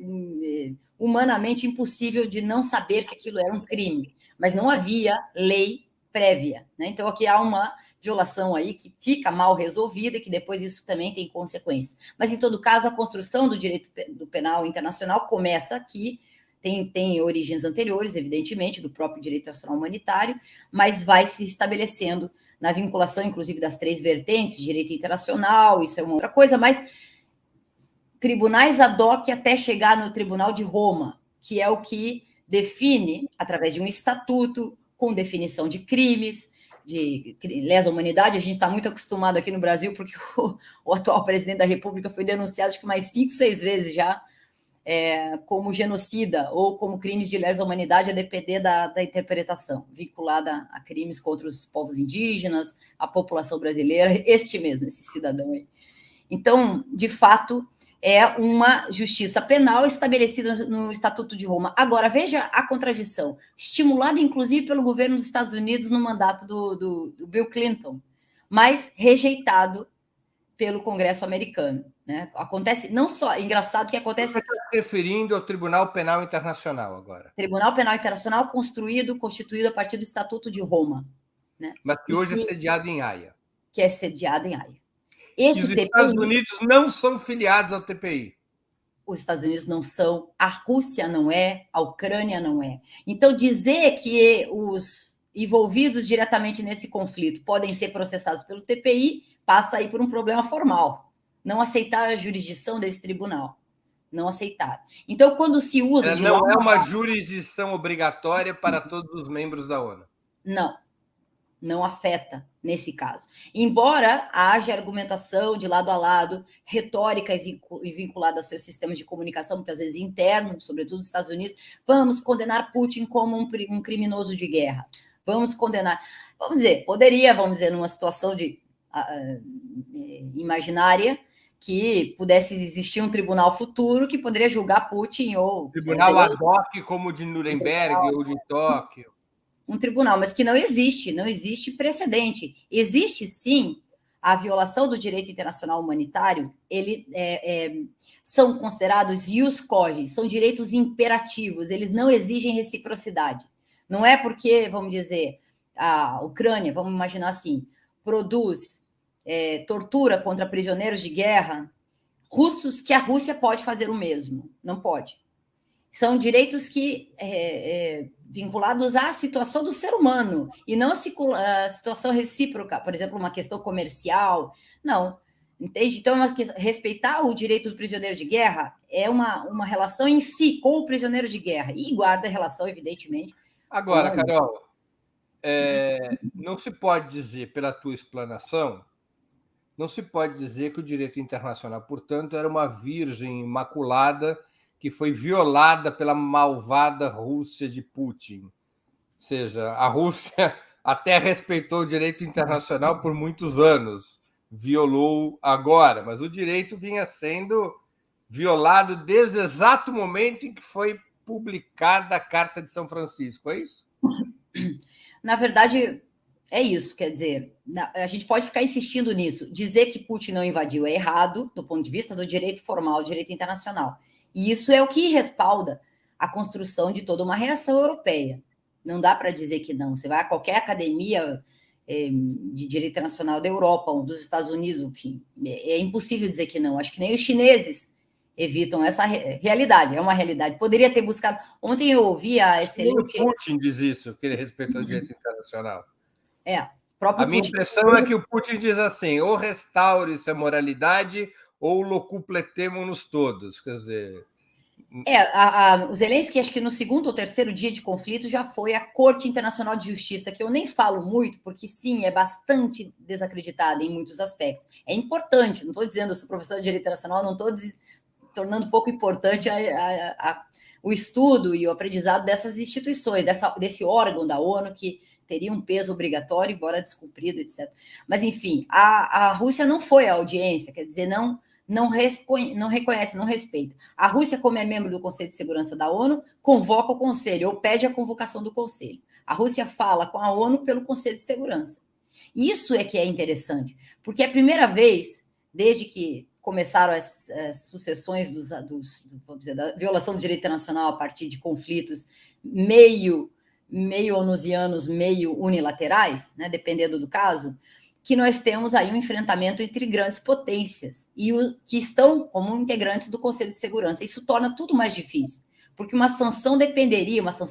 humanamente impossível de não saber que aquilo era um crime. Mas não havia lei prévia, né? Então, aqui há uma violação aí que fica mal resolvida e que depois isso também tem consequências. Mas, em todo caso, a construção do direito do penal internacional começa aqui. Tem origens anteriores, evidentemente, do próprio direito internacional humanitário, mas vai se estabelecendo na vinculação, inclusive, das três vertentes, direito internacional, isso é uma outra coisa, mas tribunais ad hoc até chegar no Tribunal de Roma, que é o que define, através de um estatuto, com definição de crimes, de lesa humanidade. A gente está muito acostumado aqui no Brasil, porque o atual presidente da República foi denunciado, acho que mais 5, 6 vezes já, como genocida ou como crimes de lesa humanidade, a depender da interpretação, vinculada a crimes contra os povos indígenas, a população brasileira, esse cidadão aí. Então, de fato, é uma justiça penal estabelecida no Estatuto de Roma. Agora, veja a contradição, estimulada, inclusive, pelo governo dos Estados Unidos no mandato do Bill Clinton, mas rejeitado pelo Congresso americano. Né? Acontece, não só, engraçado que acontece... Você está se referindo ao Tribunal Penal Internacional agora. Tribunal Penal Internacional constituído a partir do Estatuto de Roma. Né? Mas que hoje é sediado em Haia. Que é sediado em Haia. E os Estados Unidos não são filiados ao TPI. Os Estados Unidos não são, a Rússia não é, a Ucrânia não é. Então, dizer que os envolvidos diretamente nesse conflito podem ser processados pelo TPI passa aí por um problema formal. Não aceitar a jurisdição desse tribunal. Não aceitar. Então, quando se usa... Não é uma jurisdição obrigatória para todos os membros da ONU. Não. não afeta nesse caso. Embora haja argumentação de lado a lado, retórica e vinculada aos seus sistemas de comunicação, muitas vezes internos, sobretudo nos Estados Unidos, vamos condenar Putin como um criminoso de guerra. Vamos condenar. Vamos dizer, numa situação de imaginária, que pudesse existir um tribunal futuro que poderia julgar Putin ou... Tribunal ad hoc como o de Nuremberg ou de Tóquio. Um tribunal, mas que não existe precedente. Existe, sim, a violação do direito internacional humanitário, são considerados ius cogens, são direitos imperativos, eles não exigem reciprocidade. Não é porque, vamos dizer, a Ucrânia, vamos imaginar assim, produz tortura contra prisioneiros de guerra russos, que a Rússia pode fazer o mesmo. Não pode. São direitos que vinculados à situação do ser humano e não a situação recíproca, por exemplo, uma questão comercial. Não, entende? Então, respeitar o direito do prisioneiro de guerra é uma relação em si com o prisioneiro de guerra e guarda relação, evidentemente. Agora, Carol, não se pode dizer, pela tua explanação, não se pode dizer que o direito internacional, portanto, era uma virgem imaculada que foi violada pela malvada Rússia de Putin. Ou seja, a Rússia até respeitou o direito internacional por muitos anos, violou agora, mas o direito vinha sendo violado desde o exato momento em que foi publicada a Carta de São Francisco, é isso? Na verdade, é isso, quer dizer, a gente pode ficar insistindo nisso. Dizer que Putin não invadiu é errado, do ponto de vista do direito formal, do direito internacional. E isso é o que respalda a construção de toda uma reação europeia. Não dá para dizer que não. Você vai a qualquer academia de direito internacional da Europa, ou dos Estados Unidos, enfim, é impossível dizer que não. Acho que nem os chineses evitam essa realidade. É uma realidade. Poderia ter buscado... Ontem eu ouvi a excelente... O Putin diz isso, que ele respeita o direito internacional. Próprio a minha Putin... impressão é que o Putin diz assim, ou restaure-se a moralidade, ou locupletemo-nos todos. Quer dizer... O Zelensky, acho que no segundo ou terceiro dia de conflito, já foi à Corte Internacional de Justiça, que eu nem falo muito, porque sim, é bastante desacreditada em muitos aspectos. É importante, não estou dizendo, eu sou professora de Direito Internacional, não estou tornando pouco importante o estudo e o aprendizado dessas instituições, desse órgão da ONU que teria um peso obrigatório, embora descumprido, etc. Mas, enfim, a Rússia não foi à audiência, quer dizer, não reconhece, não respeita. A Rússia, como é membro do Conselho de Segurança da ONU, convoca o Conselho ou pede a convocação do Conselho. A Rússia fala com a ONU pelo Conselho de Segurança. Isso é que é interessante, porque é a primeira vez, desde que começaram as sucessões vamos dizer, da violação do direito internacional a partir de conflitos meio onusianos, meio unilaterais, né, dependendo do caso, que nós temos aí um enfrentamento entre grandes potências e que estão como integrantes do Conselho de Segurança. Isso torna tudo mais difícil, porque uma sanção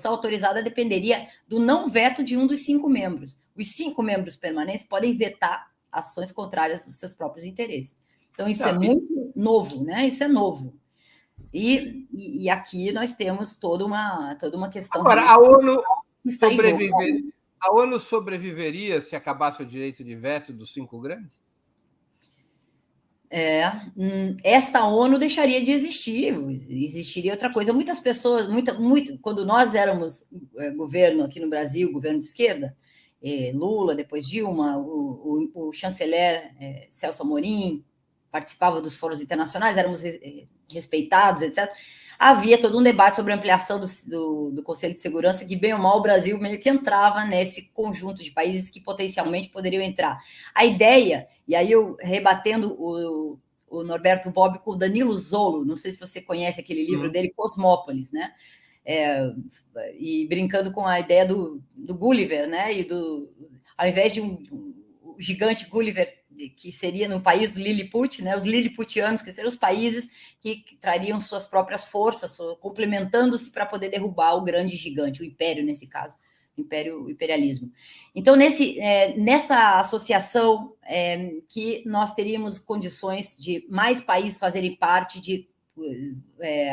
autorizada dependeria do não veto de um dos 5 membros. Os 5 membros permanentes podem vetar ações contrárias aos seus próprios interesses. Então, isso é muito novo, né? Isso é novo. E aqui nós temos toda uma questão... Agora, a ONU sobreviveria se acabasse o direito de veto dos 5 grandes? Esta ONU deixaria de existir, existiria outra coisa. Muitas pessoas, quando nós éramos governo aqui no Brasil, governo de esquerda, Lula, depois Dilma, o chanceler Celso Amorim participava dos fóruns internacionais, éramos respeitados, etc. Havia todo um debate sobre a ampliação do Conselho de Segurança, que, bem ou mal, o Brasil meio que entrava nesse conjunto de países que potencialmente poderiam entrar. A ideia, e aí eu rebatendo o Norberto Bobbio com o Danilo Zollo, não sei se você conhece aquele livro dele, Cosmópolis, né? E brincando com a ideia do Gulliver, né? Ao invés de um gigante Gulliver, que seria no país do Lilliput, né? Os Lilliputianos, que seriam os países que trariam suas próprias forças, complementando-se para poder derrubar o grande gigante, o império, nesse caso, o imperialismo. Então, nessa associação, que nós teríamos condições de mais países fazerem parte de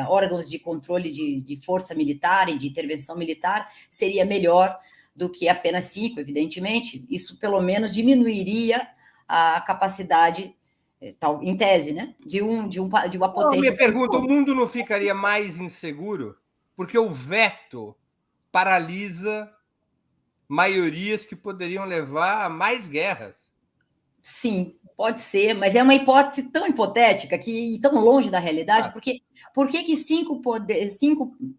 órgãos de controle de força militar e de intervenção militar, seria melhor do que apenas 5, evidentemente. Isso, pelo menos, diminuiria a capacidade, em tese, né, de uma potência. Minha pergunta, o mundo não ficaria mais inseguro? Porque o veto paralisa maiorias que poderiam levar a mais guerras. Sim, pode ser, mas é uma hipótese tão hipotética e tão longe da realidade, porque por que 5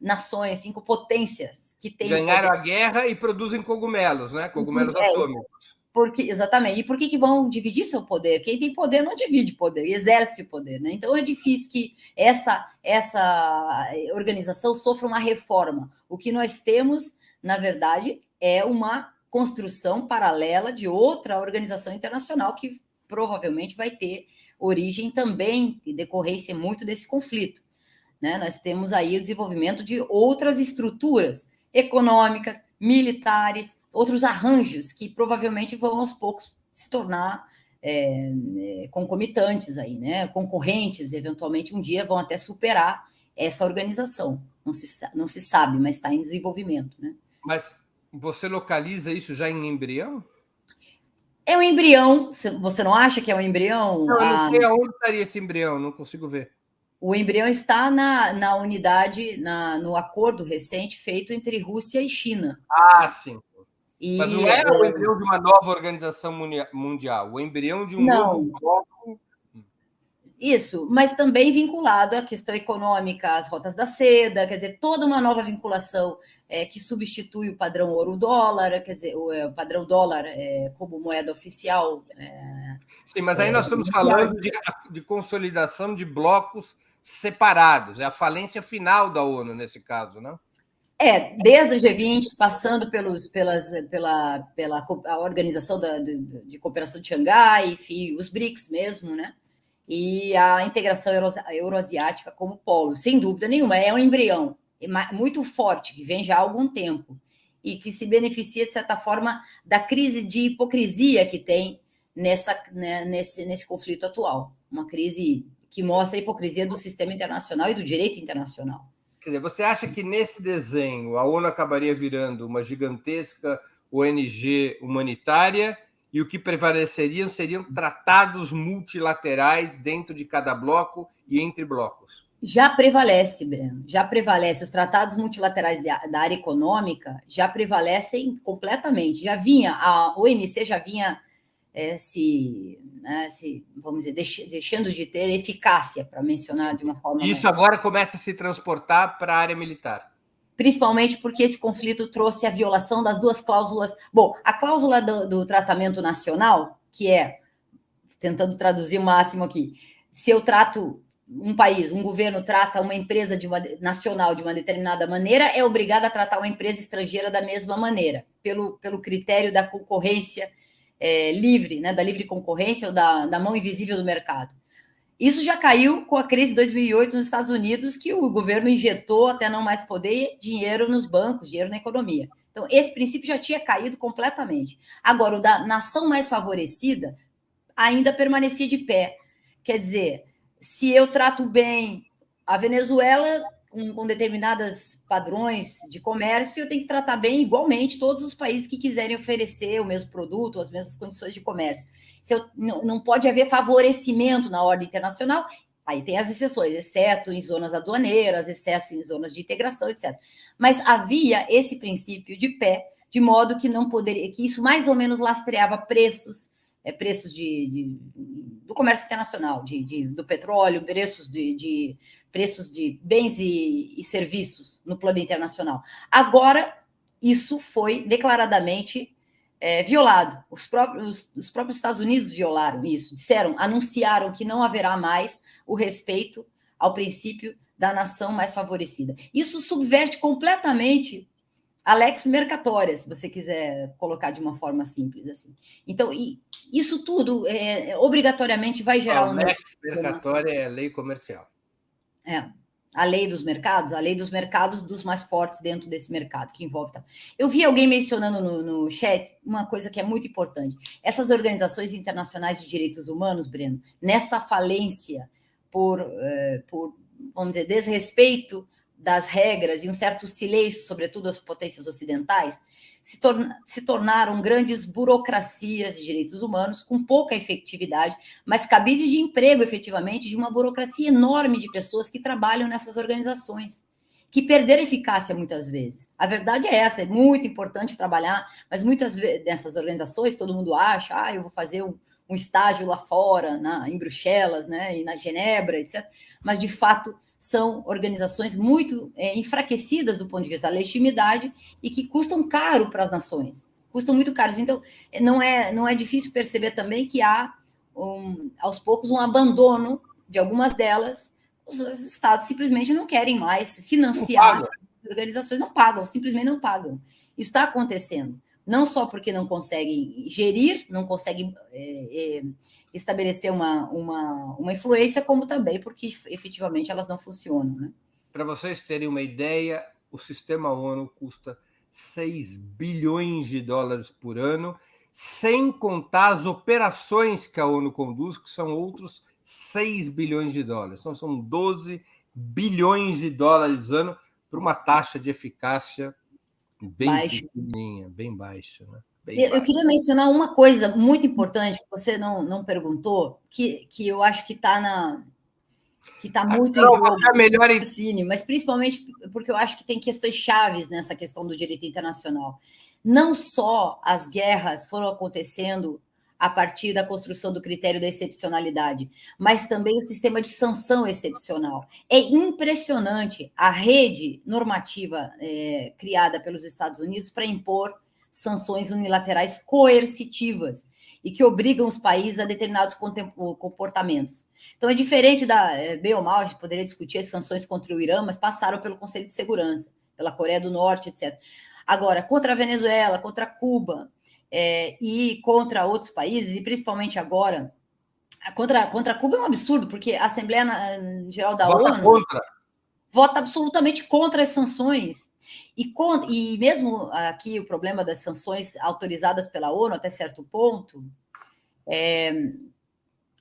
nações, 5 potências que têm ganharam a guerra e produzem cogumelos, né? Cogumelos atômicos. Exatamente. E por que vão dividir seu poder? Quem tem poder não divide poder, exerce o poder, né? Então é difícil que essa organização sofra uma reforma. O que nós temos, na verdade, é uma construção paralela de outra organização internacional que provavelmente vai ter origem também e decorrência muito desse conflito, né? Nós temos aí o desenvolvimento de outras estruturas econômicas, militares, outros arranjos que provavelmente vão aos poucos se tornar concomitantes aí, né? Concorrentes, eventualmente um dia vão até superar essa organização. Não se sabe, mas está em desenvolvimento, né? Mas você localiza isso já em embrião? É um embrião. Você não acha que é um embrião? Não, eu não sei aonde estaria esse embrião, não consigo ver. O embrião está na unidade, no acordo recente feito entre Rússia e China. Ah, sim. Mas não é o embrião de uma nova organização mundial, o embrião de um novo bloco. Isso, mas também vinculado à questão econômica, às rotas da seda, quer dizer, toda uma nova vinculação que substitui o padrão ouro-dólar, quer dizer, o padrão dólar como moeda oficial. Sim, mas aí nós estamos falando de consolidação de blocos separados, é a falência final da ONU nesse caso, não? Desde o G20, passando pela Organização de Cooperação de Xangai, enfim, os BRICS mesmo, né? E a integração euroasiática como polo, sem dúvida nenhuma, é um embrião muito forte, que vem já há algum tempo, e que se beneficia, de certa forma, da crise de hipocrisia que tem nesse conflito atual. Uma crise que mostra a hipocrisia do sistema internacional e do direito internacional. Quer dizer, você acha que nesse desenho a ONU acabaria virando uma gigantesca ONG humanitária e o que prevaleceriam seriam tratados multilaterais dentro de cada bloco e entre blocos? Já prevalece, Breno, já prevalece. Os tratados multilaterais da área econômica já prevalecem completamente. A OMC já vinha vamos dizer, deixando de ter eficácia, para mencionar de uma forma... Isso agora começa a se transportar para a área militar. Principalmente porque esse conflito trouxe a violação das duas cláusulas. Bom, a cláusula do tratamento nacional, que tentando traduzir o máximo aqui, se eu trato um governo trata uma empresa nacional de uma determinada maneira, é obrigado a tratar uma empresa estrangeira da mesma maneira, pelo critério da concorrência livre, né, da livre concorrência ou da mão invisível do mercado. Isso já caiu com a crise de 2008 nos Estados Unidos, que o governo injetou até não mais poder dinheiro nos bancos, dinheiro na economia. Então, esse princípio já tinha caído completamente. Agora, o da nação mais favorecida ainda permanecia de pé. Quer dizer, se eu trato bem a Venezuela com determinados padrões de comércio, eu tenho que tratar bem igualmente todos os países que quiserem oferecer o mesmo produto, as mesmas condições de comércio. Não pode haver favorecimento na ordem internacional, aí tem as exceções, exceto em zonas aduaneiras, exceto em zonas de integração, etc. Mas havia esse princípio de pé, de modo que não poderia, que isso mais ou menos lastreava preços do comércio internacional, do petróleo, preços de bens e serviços no plano internacional. Agora, isso foi declaradamente violado. Os próprios Estados Unidos violaram isso, anunciaram que não haverá mais o respeito ao princípio da nação mais favorecida. Isso subverte completamente a lex mercatória, se você quiser colocar de uma forma simples assim. Então, isso tudo obrigatoriamente vai gerar a lex mercatória é a lei comercial. A lei dos mercados dos mais fortes dentro desse mercado que envolve. Eu vi alguém mencionando no chat uma coisa que é muito importante. Essas organizações internacionais de direitos humanos, Breno, nessa falência por vamos dizer, desrespeito das regras e um certo silêncio, sobretudo as potências ocidentais, se tornaram grandes burocracias de direitos humanos com pouca efetividade, mas cabides de emprego, efetivamente, de uma burocracia enorme de pessoas que trabalham nessas organizações, que perderam eficácia muitas vezes. A verdade é essa, é muito importante trabalhar, mas muitas vezes nessas organizações todo mundo acha, eu vou fazer um estágio lá fora, em Bruxelas, né, e na Genebra, etc. Mas, de fato, são organizações muito enfraquecidas do ponto de vista da legitimidade e que custam caro para as nações, custam muito caros. Então, não é difícil perceber também que há, aos poucos, um abandono de algumas delas. Os estados simplesmente não querem mais financiar organizações, não pagam, simplesmente não pagam. Isso está acontecendo. Não só porque não conseguem gerir, não conseguem estabelecer uma influência, como também porque efetivamente elas não funcionam. Né? Para vocês terem uma ideia, o sistema ONU custa 6 bilhões de dólares por ano, sem contar as operações que a ONU conduz, que são outros 6 bilhões de dólares. Então, são 12 bilhões de dólares ano para uma taxa de eficácia bem pequenininha, bem baixa. Né? Eu queria mencionar uma coisa muito importante que você não perguntou, que eu acho que está muito em jogo, mas principalmente porque eu acho que tem questões chaves nessa questão do direito internacional. Não só as guerras foram acontecendo a partir da construção do critério da excepcionalidade, mas também o sistema de sanção excepcional. É impressionante a rede normativa criada pelos Estados Unidos para impor sanções unilaterais coercitivas e que obrigam os países a determinados comportamentos. Então, é diferente bem ou mal, a gente poderia discutir as sanções contra o Irã, mas passaram pelo Conselho de Segurança, pela Coreia do Norte, etc. Agora, contra a Venezuela, contra Cuba e contra outros países, e principalmente agora, contra Cuba é um absurdo, porque a Assembleia Geral da ONU vota absolutamente contra as sanções. E mesmo aqui o problema das sanções autorizadas pela ONU até certo ponto,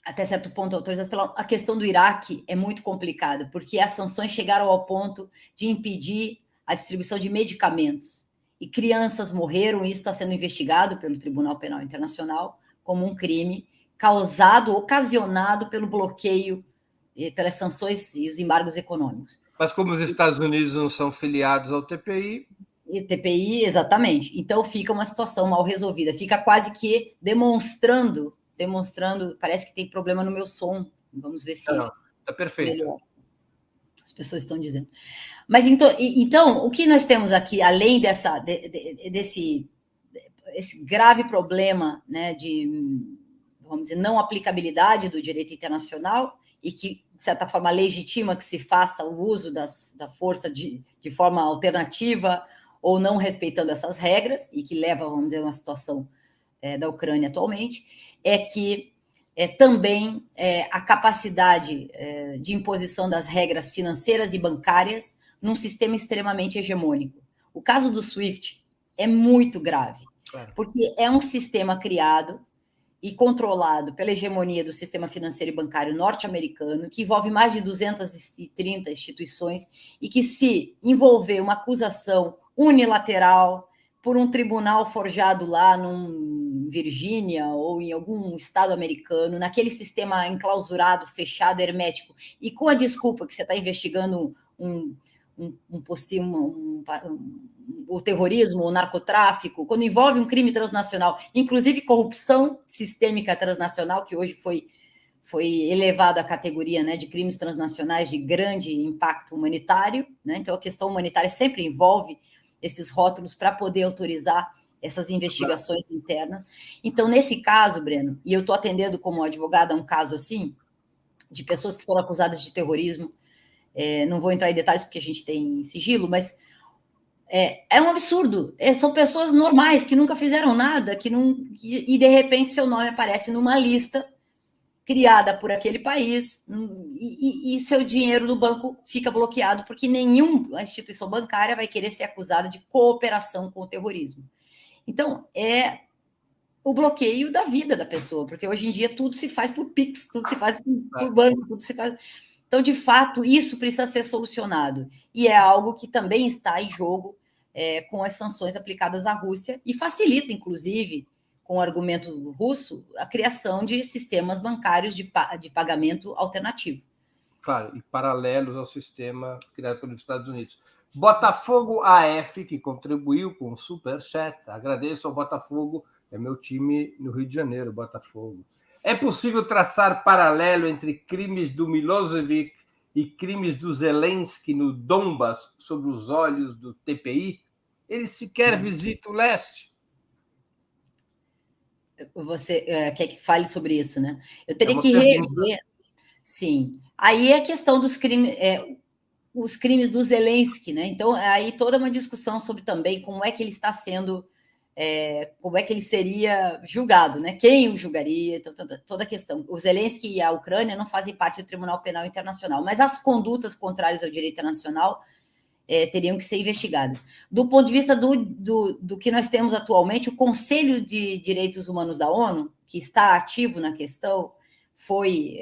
a questão do Iraque é muito complicada, porque as sanções chegaram ao ponto de impedir a distribuição de medicamentos. E crianças morreram, e isso está sendo investigado pelo Tribunal Penal Internacional como um crime ocasionado pelo bloqueio, pelas sanções e os embargos econômicos. Mas como os Estados Unidos não são filiados ao TPI... TPI, exatamente. Então fica uma situação mal resolvida. Fica quase que demonstrando, parece que tem problema no meu som. Vamos ver se... Não, está perfeito. Melhor. As pessoas estão dizendo. Mas então, o que nós temos aqui, além desse grave problema, né, vamos dizer, não aplicabilidade do direito internacional, e que, de certa forma, legitima que se faça o uso da força de forma alternativa ou não respeitando essas regras, e que leva, vamos dizer, a uma situação da Ucrânia atualmente, é que também a capacidade de imposição das regras financeiras e bancárias num sistema extremamente hegemônico. O caso do SWIFT é muito grave, porque é um sistema criado e controlado pela hegemonia do sistema financeiro e bancário norte-americano, que envolve mais de 230 instituições, e que, se envolver uma acusação unilateral por um tribunal forjado lá em Virgínia ou em algum estado americano, naquele sistema enclausurado, fechado, hermético, e com a desculpa que você está investigando o terrorismo, o narcotráfico, quando envolve um crime transnacional, inclusive corrupção sistêmica transnacional, que hoje foi elevado à categoria, né, de crimes transnacionais de grande impacto humanitário, né? Então a questão humanitária sempre envolve esses rótulos para poder autorizar essas investigações internas. Então, nesse caso, Breno, e eu estou atendendo como advogada a um caso assim, de pessoas que foram acusadas de terrorismo, não vou entrar em detalhes porque a gente tem sigilo, mas é um absurdo. São pessoas normais que nunca fizeram nada, e de repente seu nome aparece numa lista criada por aquele país e seu dinheiro no banco fica bloqueado porque nenhuma instituição bancária vai querer ser acusada de cooperação com o terrorismo. Então, é o bloqueio da vida da pessoa, porque hoje em dia tudo se faz por Pix, tudo se faz por banco, tudo se faz... Então, de fato, isso precisa ser solucionado. E é algo que também está em jogo com as sanções aplicadas à Rússia e facilita, inclusive, com o argumento russo, a criação de sistemas bancários de pagamento alternativo. Claro, e paralelos ao sistema criado pelos Estados Unidos. Botafogo AF, que contribuiu com o Superchat. Agradeço ao Botafogo, é meu time no Rio de Janeiro, Botafogo. É possível traçar paralelo entre crimes do Milosevic e crimes do Zelensky no Donbas sob os olhos do TPI? Ele sequer visita o leste. Você quer que fale sobre isso, né? Eu teria que rever. Sim. Aí é a questão dos crimes, os crimes do Zelensky, né? Então, aí toda uma discussão sobre também como é que ele está sendo, como é que ele seria julgado, né? Quem o julgaria, então, toda a questão. O Zelensky e a Ucrânia não fazem parte do Tribunal Penal Internacional, mas as condutas contrárias ao direito internacional teriam que ser investigadas. Do ponto de vista do que nós temos atualmente, o Conselho de Direitos Humanos da ONU, que está ativo na questão, foi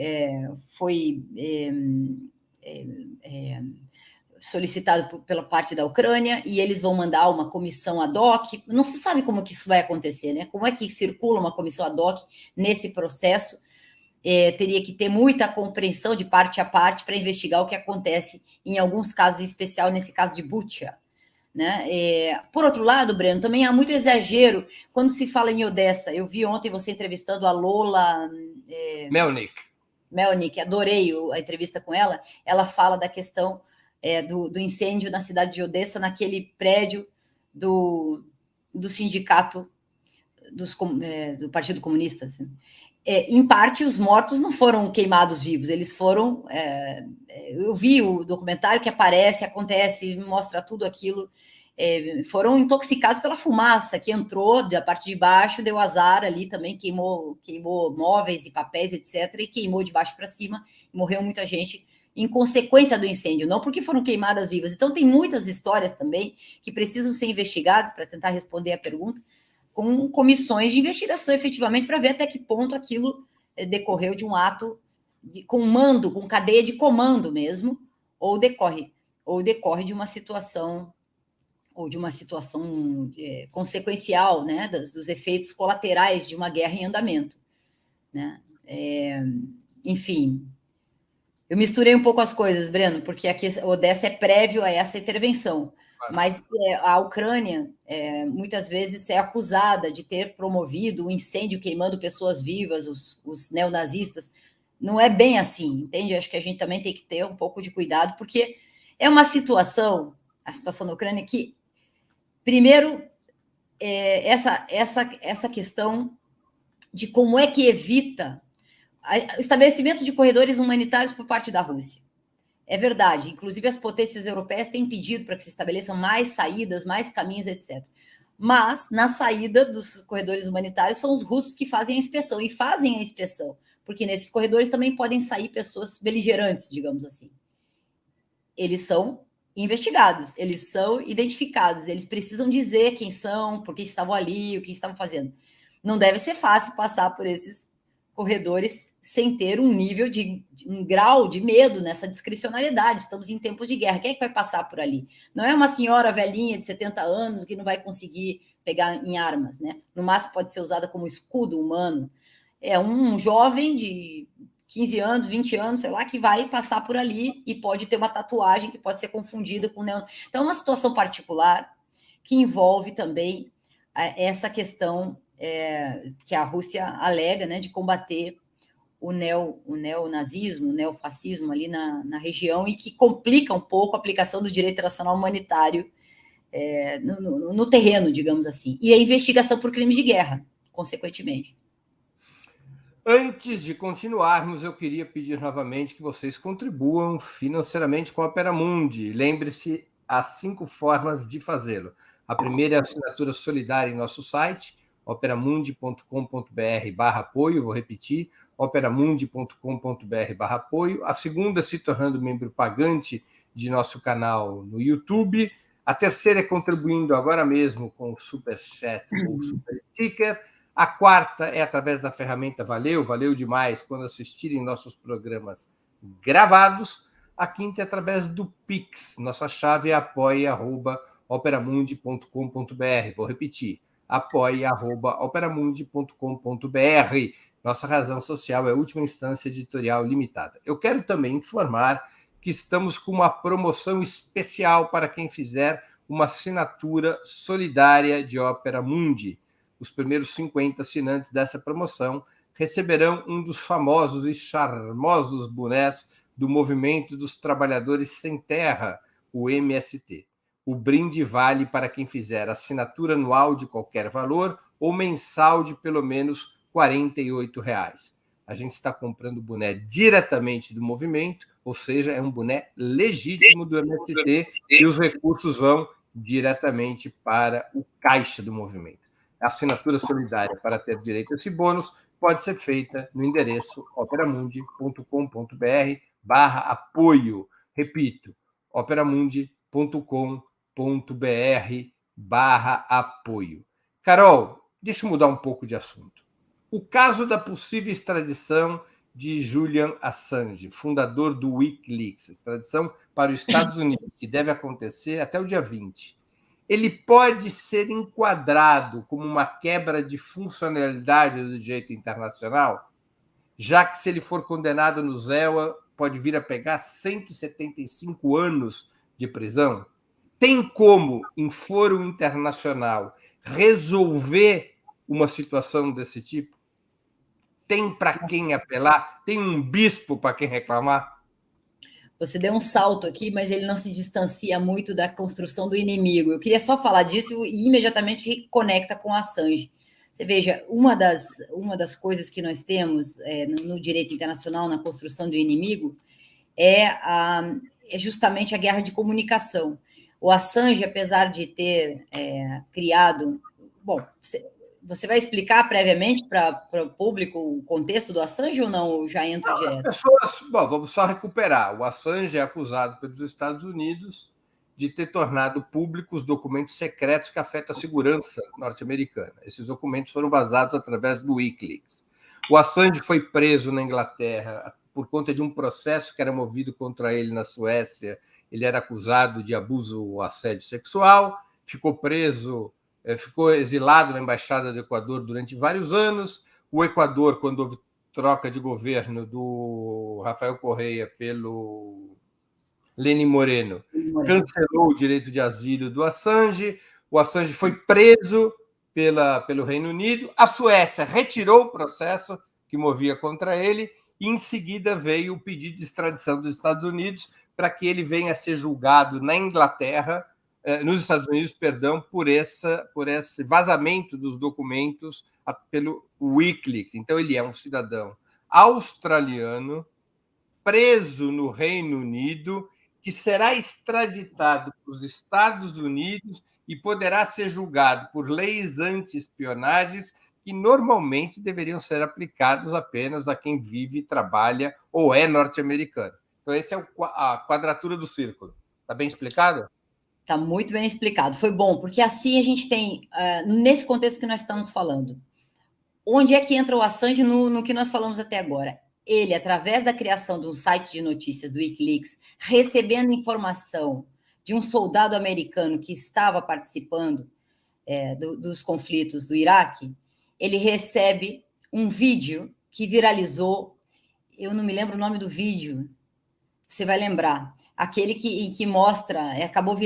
solicitado pela parte da Ucrânia, e eles vão mandar uma comissão ad hoc. Não se sabe como que isso vai acontecer, né? Como é que circula uma comissão ad hoc nesse processo? Teria que ter muita compreensão de parte a parte para investigar o que acontece em alguns casos, em especial nesse caso de Bucha, né? Por outro lado, Breno, também há muito exagero quando se fala em Odessa. Eu vi ontem você entrevistando a Lola Melnik, adorei a entrevista com ela. Ela fala da questão do incêndio na cidade de Odessa, naquele prédio do sindicato do Partido Comunista, assim. Em parte, os mortos não foram queimados vivos, eles foram... eu vi o documentário que acontece, mostra tudo aquilo, foram intoxicados pela fumaça que entrou da parte de baixo, deu azar ali também, queimou móveis e papéis, etc., e queimou de baixo para cima, morreu muita gente em consequência do incêndio, não porque foram queimadas vivas. Então, tem muitas histórias também que precisam ser investigadas para tentar responder a pergunta, com comissões de investigação, efetivamente, para ver até que ponto aquilo decorreu de um ato com mando, com cadeia de comando mesmo, ou decorre de uma situação consequencial, né, dos efeitos colaterais de uma guerra em andamento, né? Enfim, eu misturei um pouco as coisas, Breno, porque aqui Odessa é prévio a essa intervenção. Mas a Ucrânia muitas vezes é acusada de ter promovido um incêndio queimando pessoas vivas, os neonazistas. Não é bem assim, entende? Acho que a gente também tem que ter um pouco de cuidado, porque é uma situação, a situação da Ucrânia, que, primeiro, essa questão de como é que evita o estabelecimento de corredores humanitários por parte da Rússia. É verdade, inclusive as potências europeias têm pedido para que se estabeleçam mais saídas, mais caminhos, etc. Mas, na saída dos corredores humanitários, são os russos que fazem a inspeção, e fazem a inspeção, porque nesses corredores também podem sair pessoas beligerantes, digamos assim. Eles são investigados, eles são identificados, eles precisam dizer quem são, por que estavam ali, o que estavam fazendo. Não deve ser fácil passar por esses corredores sem ter um grau de medo nessa discricionariedade. Estamos em tempo de guerra. Quem é que vai passar por ali? Não é uma senhora velhinha de 70 anos que não vai conseguir pegar em armas, né? No máximo pode ser usada como escudo humano. É um jovem de 15 anos, 20 anos, sei lá, que vai passar por ali e pode ter uma tatuagem que pode ser confundida com neon. Então, é uma situação particular que envolve também essa questão que a Rússia alega, né, de combater o neonazismo, o neofascismo ali na região, e que complica um pouco a aplicação do direito internacional humanitário no terreno, digamos assim. E a investigação por crimes de guerra, consequentemente. Antes de continuarmos, eu queria pedir novamente que vocês contribuam financeiramente com a Opera Mundi. Lembre-se, há 5 formas de fazê-lo. A primeira é a assinatura solidária em nosso site, operamundi.com.br/apoio, vou repetir, operamundi.com.br/apoio. A segunda é se tornando membro pagante de nosso canal no YouTube. A terceira é contribuindo agora mesmo com o Superchat ou Super Sticker. A quarta é através da ferramenta Valeu demais, quando assistirem nossos programas gravados. A quinta é através do Pix. Nossa chave é apoia@operamundi.com.br. Vou repetir, apoia@operamundi.com.br. Nossa razão social é última instância editorial limitada. Eu quero também informar que estamos com uma promoção especial para quem fizer uma assinatura solidária de Opera Mundi. Os primeiros 50 assinantes dessa promoção receberão um dos famosos e charmosos bonés do Movimento dos Trabalhadores Sem Terra, o MST. O brinde vale para quem fizer assinatura anual de qualquer valor ou mensal de pelo menos R$ 48. A gente está comprando boné diretamente do movimento, ou seja, é um boné legítimo do MST e os recursos vão diretamente para o caixa do movimento. A assinatura solidária para ter direito a esse bônus pode ser feita no endereço operamundi.com.br/apoio. Repito, operamundi.com.br/apoio. Carol, deixa eu mudar um pouco de assunto. O caso da possível extradição de Julian Assange, fundador do Wikileaks, extradição para os Estados Unidos, que deve acontecer até o dia 20. Ele pode ser enquadrado como uma quebra de funcionalidade do direito internacional, já que, se ele for condenado no ZEUA, pode vir a pegar 175 anos de prisão? Tem como, em fórum internacional, resolver uma situação desse tipo? Tem para quem apelar? Tem um bispo para quem reclamar? Você deu um salto aqui, mas ele não se distancia muito da construção do inimigo. Eu queria só falar disso e imediatamente conecta com a Assange. Você veja, uma das coisas que nós temos no direito internacional, na construção do inimigo, é justamente a guerra de comunicação. O Assange, apesar de ter criado... Bom, você vai explicar previamente para o público o contexto do Assange ou não? Eu já entro direto. Vamos só recuperar. O Assange é acusado pelos Estados Unidos de ter tornado públicos documentos secretos que afetam a segurança norte-americana. Esses documentos foram vazados através do Wikileaks. O Assange foi preso na Inglaterra por conta de um processo que era movido contra ele na Suécia. Ele era acusado de abuso ou assédio sexual, ficou preso, ficou exilado na Embaixada do Equador durante vários anos. O Equador, quando houve troca de governo do Rafael Correa pelo Lenin Moreno, cancelou o direito de asilo do Assange. O Assange foi preso pelo Reino Unido. A Suécia retirou o processo que movia contra ele e, em seguida, veio o pedido de extradição dos Estados Unidos para que ele venha a ser julgado na Inglaterra, nos Estados Unidos, perdão, por esse vazamento dos documentos pelo Wikileaks. Então, ele é um cidadão australiano preso no Reino Unido, que será extraditado para os Estados Unidos e poderá ser julgado por leis anti-espionagens que normalmente deveriam ser aplicados apenas a quem vive, trabalha ou é norte-americano. Então, essa é a quadratura do círculo. Está bem explicado? Está muito bem explicado. Foi bom, porque assim a gente tem, nesse contexto que nós estamos falando, onde é que entra o Assange no que nós falamos até agora? Ele, através da criação de um site de notícias do Wikileaks, recebendo informação de um soldado americano que estava participando dos conflitos do Iraque, ele recebe um vídeo que viralizou. Eu não me lembro o nome do vídeo, você vai lembrar. Aquele que mostra, acabou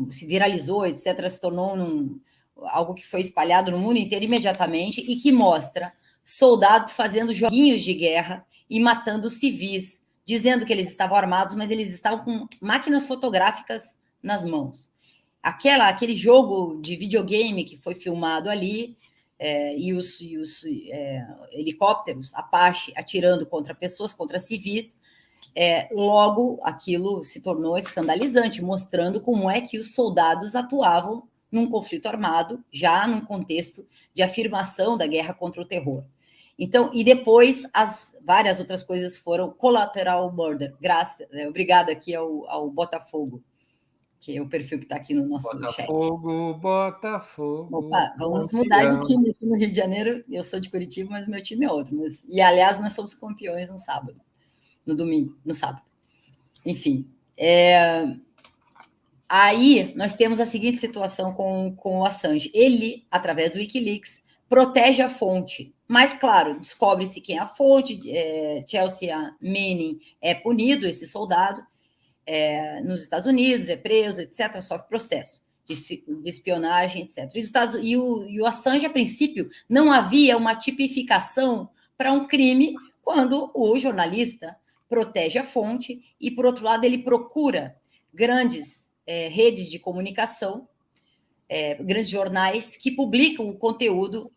se viralizou, etc., se tornou algo que foi espalhado no mundo inteiro imediatamente e que mostra soldados fazendo joguinhos de guerra e matando civis, dizendo que eles estavam armados, mas eles estavam com máquinas fotográficas nas mãos. Aquele jogo de videogame que foi filmado ali, e os helicópteros Apache atirando contra pessoas, contra civis, logo aquilo se tornou escandalizante, mostrando como é que os soldados atuavam num conflito armado, já num contexto de afirmação da guerra contra o terror. Então, e depois as várias outras coisas foram collateral murder. Obrigada aqui ao Botafogo, que é o perfil que está aqui no nosso chat. Botafogo. Opa, vamos mudar de time aqui no Rio de Janeiro. Eu sou de Curitiba, mas meu time é outro. E, aliás, nós somos campeões no sábado. no domingo, no sábado. Enfim, aí nós temos a seguinte situação com o Assange. Ele, através do Wikileaks, protege a fonte. Mas, claro, descobre-se quem é a fonte. Chelsea Manning é punido, esse soldado, nos Estados Unidos, é preso, etc., sofre processo de espionagem, etc. E o Assange, a princípio, não havia uma tipificação para um crime quando o jornalista protege a fonte e, por outro lado, ele procura grandes redes de comunicação, grandes jornais que publicam o conteúdo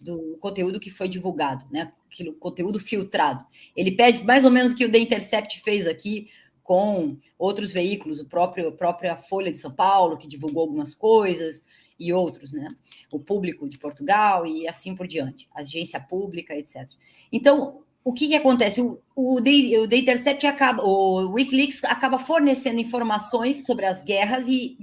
do conteúdo que foi divulgado, né? Aquilo, conteúdo filtrado. Ele pede mais ou menos o que o The Intercept fez aqui com outros veículos, a própria Folha de São Paulo, que divulgou algumas coisas, e outros, né? O Público de Portugal e assim por diante, agência pública, etc. Então, o que acontece? O The Intercept o Wikileaks acaba fornecendo informações sobre as guerras e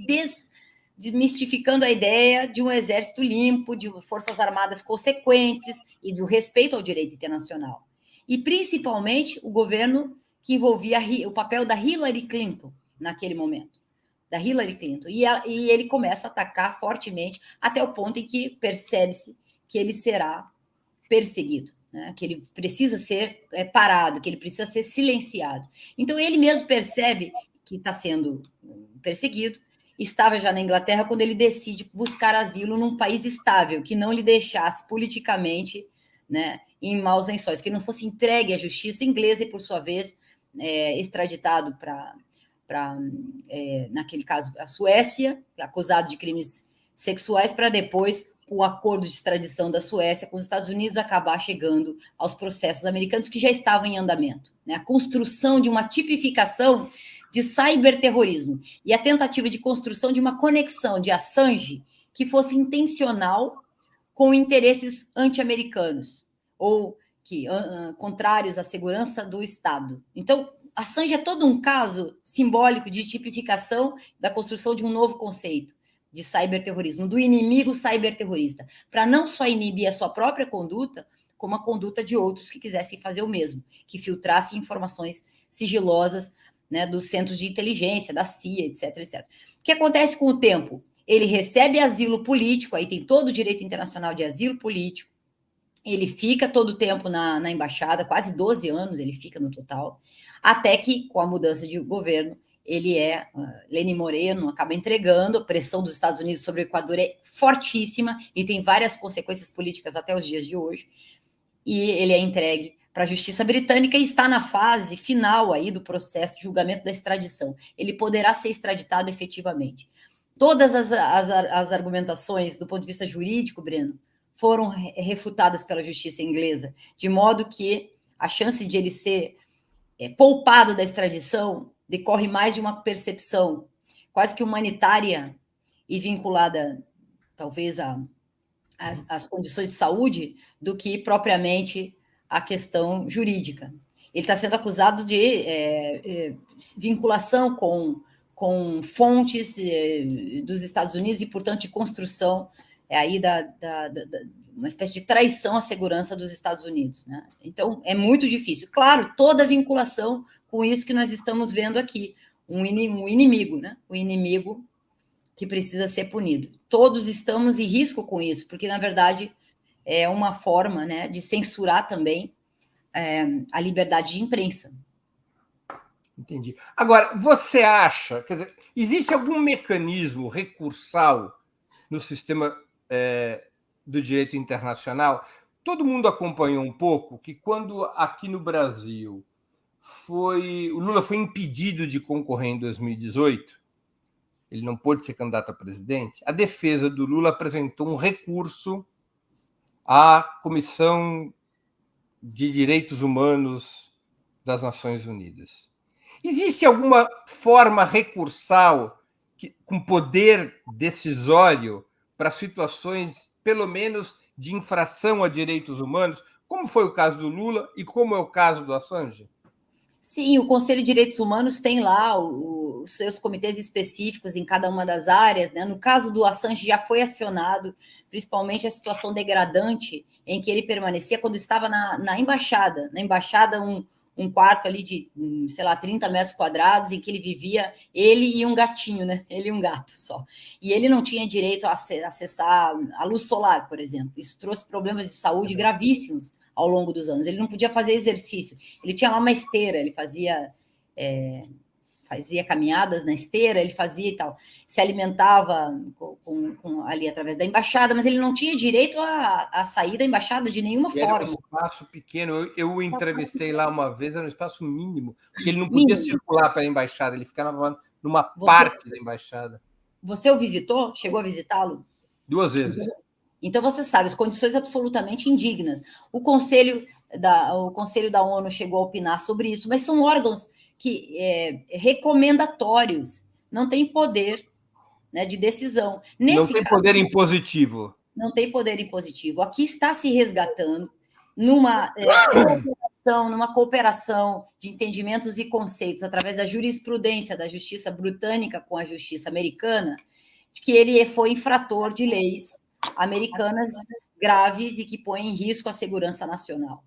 desmistificando a ideia de um exército limpo, de forças armadas consequentes e do respeito ao direito internacional. E, principalmente, o governo que envolvia o papel da Hillary Clinton naquele momento. Da Hillary Clinton. E ele começa a atacar fortemente até o ponto em que percebe-se que ele será perseguido, né? Que ele precisa ser parado, que ele precisa ser silenciado. Então, ele mesmo percebe que está sendo perseguido. Estava já na Inglaterra quando ele decide buscar asilo num país estável, que não lhe deixasse politicamente, né, em maus lençóis, que não fosse entregue à justiça inglesa e, por sua vez, extraditado para, naquele caso, a Suécia, acusado de crimes sexuais, para depois, com o acordo de extradição da Suécia com os Estados Unidos, acabar chegando aos processos americanos que já estavam em andamento, né? A construção de uma tipificação de cyberterrorismo e a tentativa de construção de uma conexão de Assange que fosse intencional com interesses anti-americanos ou contrários à segurança do Estado. Então, Assange é todo um caso simbólico de tipificação da construção de um novo conceito de cyberterrorismo, do inimigo cyberterrorista, para não só inibir a sua própria conduta, como a conduta de outros que quisessem fazer o mesmo, que filtrassem informações sigilosas, né, dos centros de inteligência, da CIA, etc, etc. O que acontece com o tempo? Ele recebe asilo político, aí tem todo o direito internacional de asilo político, ele fica todo o tempo na embaixada, quase 12 anos ele fica no total, até que, com a mudança de governo, ele Lenin Moreno acaba entregando, a pressão dos Estados Unidos sobre o Equador é fortíssima e tem várias consequências políticas até os dias de hoje, e ele é entregue para a justiça britânica e está na fase final aí do processo de julgamento da extradição. Ele poderá ser extraditado efetivamente. Todas as argumentações do ponto de vista jurídico, Breno, foram refutadas pela justiça inglesa, de modo que a chance de ele ser poupado da extradição decorre mais de uma percepção quase que humanitária e vinculada, talvez, às condições de saúde, do que propriamente a questão jurídica. Ele está sendo acusado de vinculação com fontes dos Estados Unidos e, portanto, de construção aí uma espécie de traição à segurança dos Estados Unidos, né? Então, é muito difícil. Claro, toda vinculação com isso que nós estamos vendo aqui, um inimigo, né? O inimigo que precisa ser punido. Todos estamos em risco com isso, porque, na verdade, é uma forma, né, de censurar também a liberdade de imprensa. Entendi. Agora, você acha, quer dizer, existe algum mecanismo recursal no sistema do direito internacional? Todo mundo acompanhou um pouco que quando aqui no Brasil o Lula foi impedido de concorrer em 2018, ele não pôde ser candidato a presidente, a defesa do Lula apresentou um recurso à Comissão de Direitos Humanos das Nações Unidas. Existe alguma forma recursal com poder decisório para situações, pelo menos, de infração a direitos humanos, como foi o caso do Lula e como é o caso do Assange? Sim, o Conselho de Direitos Humanos tem lá os seus comitês específicos em cada uma das áreas, né? No caso do Assange já foi acionado, principalmente a situação degradante em que ele permanecia quando estava na embaixada. Na embaixada, um quarto ali de, sei lá, 30 metros quadrados, em que ele vivia, ele e um gatinho, né? Ele e um gato só. E ele não tinha direito a acessar a luz solar, por exemplo. Isso trouxe problemas de saúde gravíssimos ao longo dos anos. Ele não podia fazer exercício. Ele tinha lá uma esteira, ele fazia caminhadas na esteira, ele fazia e tal, se alimentava ali através da embaixada, mas ele não tinha direito a sair da embaixada de nenhuma forma. Era um espaço pequeno, eu o entrevistei lá uma vez, era um espaço mínimo, porque ele não podia circular para a embaixada, ele ficava numa parte da embaixada. Você o visitou? Chegou a visitá-lo? 2 vezes. Então você sabe, as condições absolutamente indignas. O Conselho da ONU chegou a opinar sobre isso, mas são órgãos recomendatórios, não tem poder, né, de decisão. Não tem poder impositivo. Não tem poder impositivo. Aqui está se resgatando numa cooperação de entendimentos e conceitos através da jurisprudência da justiça britânica com a justiça americana, de que ele foi infrator de leis americanas graves e que põem em risco a segurança nacional.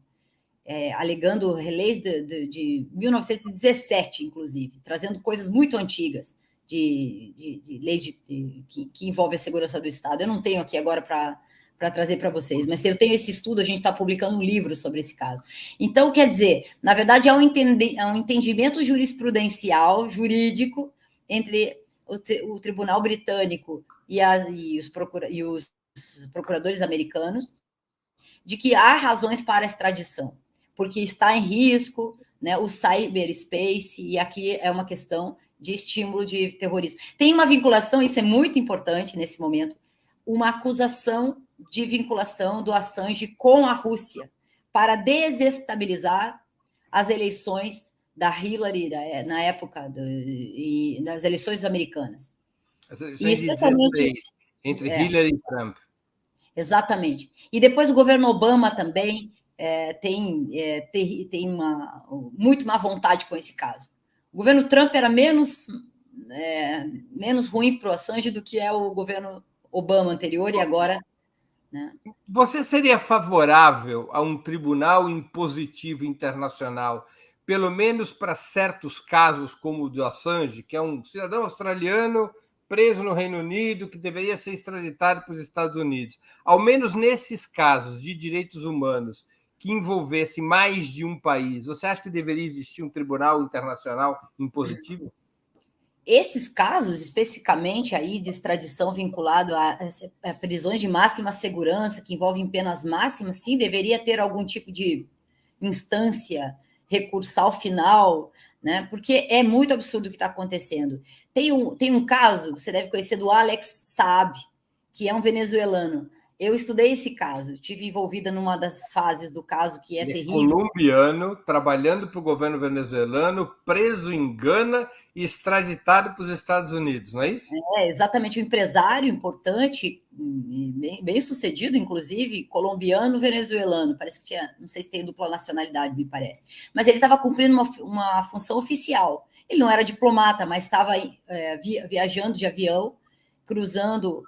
Alegando leis de 1917, inclusive, trazendo coisas muito antigas de leis que envolvem a segurança do Estado. Eu não tenho aqui agora para trazer para vocês, mas eu tenho esse estudo, a gente está publicando um livro sobre esse caso. Então, quer dizer, na verdade, há um entendimento jurisprudencial, jurídico, entre o Tribunal Britânico e os procuradores americanos, de que há razões para a extradição, porque está em risco, né, o cyberspace, e aqui é uma questão de estímulo de terrorismo. Tem uma vinculação, isso é muito importante nesse momento, uma acusação de vinculação do Assange com a Rússia para desestabilizar as eleições da Hillary na época das eleições americanas. As eleições de 16, entre Hillary e Trump. Exatamente. E depois o governo Obama também tem muito má vontade com esse caso. O governo Trump era menos ruim para o Assange do que é o governo Obama anterior e agora. Né? Você seria favorável a um tribunal impositivo internacional, pelo menos para certos casos como o do Assange, que é um cidadão australiano preso no Reino Unido, que deveria ser extraditado para os Estados Unidos? Ao menos nesses casos de direitos humanos que envolvesse mais de um país, você acha que deveria existir um tribunal internacional impositivo? Esses casos, especificamente aí de extradição vinculado a prisões de máxima segurança, que envolvem penas máximas, sim, deveria ter algum tipo de instância recursal final, né? Porque é muito absurdo o que está acontecendo. Tem um caso, você deve conhecer, do Alex Saab, que é um venezuelano. Eu estudei esse caso, estive envolvida numa das fases do caso, que é terrível. Colombiano, trabalhando para o governo venezuelano, preso em Gana e extraditado para os Estados Unidos, não é isso? Exatamente, um empresário importante, bem sucedido, inclusive, colombiano, venezuelano. Parece que tinha, não sei se tem dupla nacionalidade, me parece. Mas ele estava cumprindo uma função oficial. Ele não era diplomata, mas estava viajando de avião, cruzando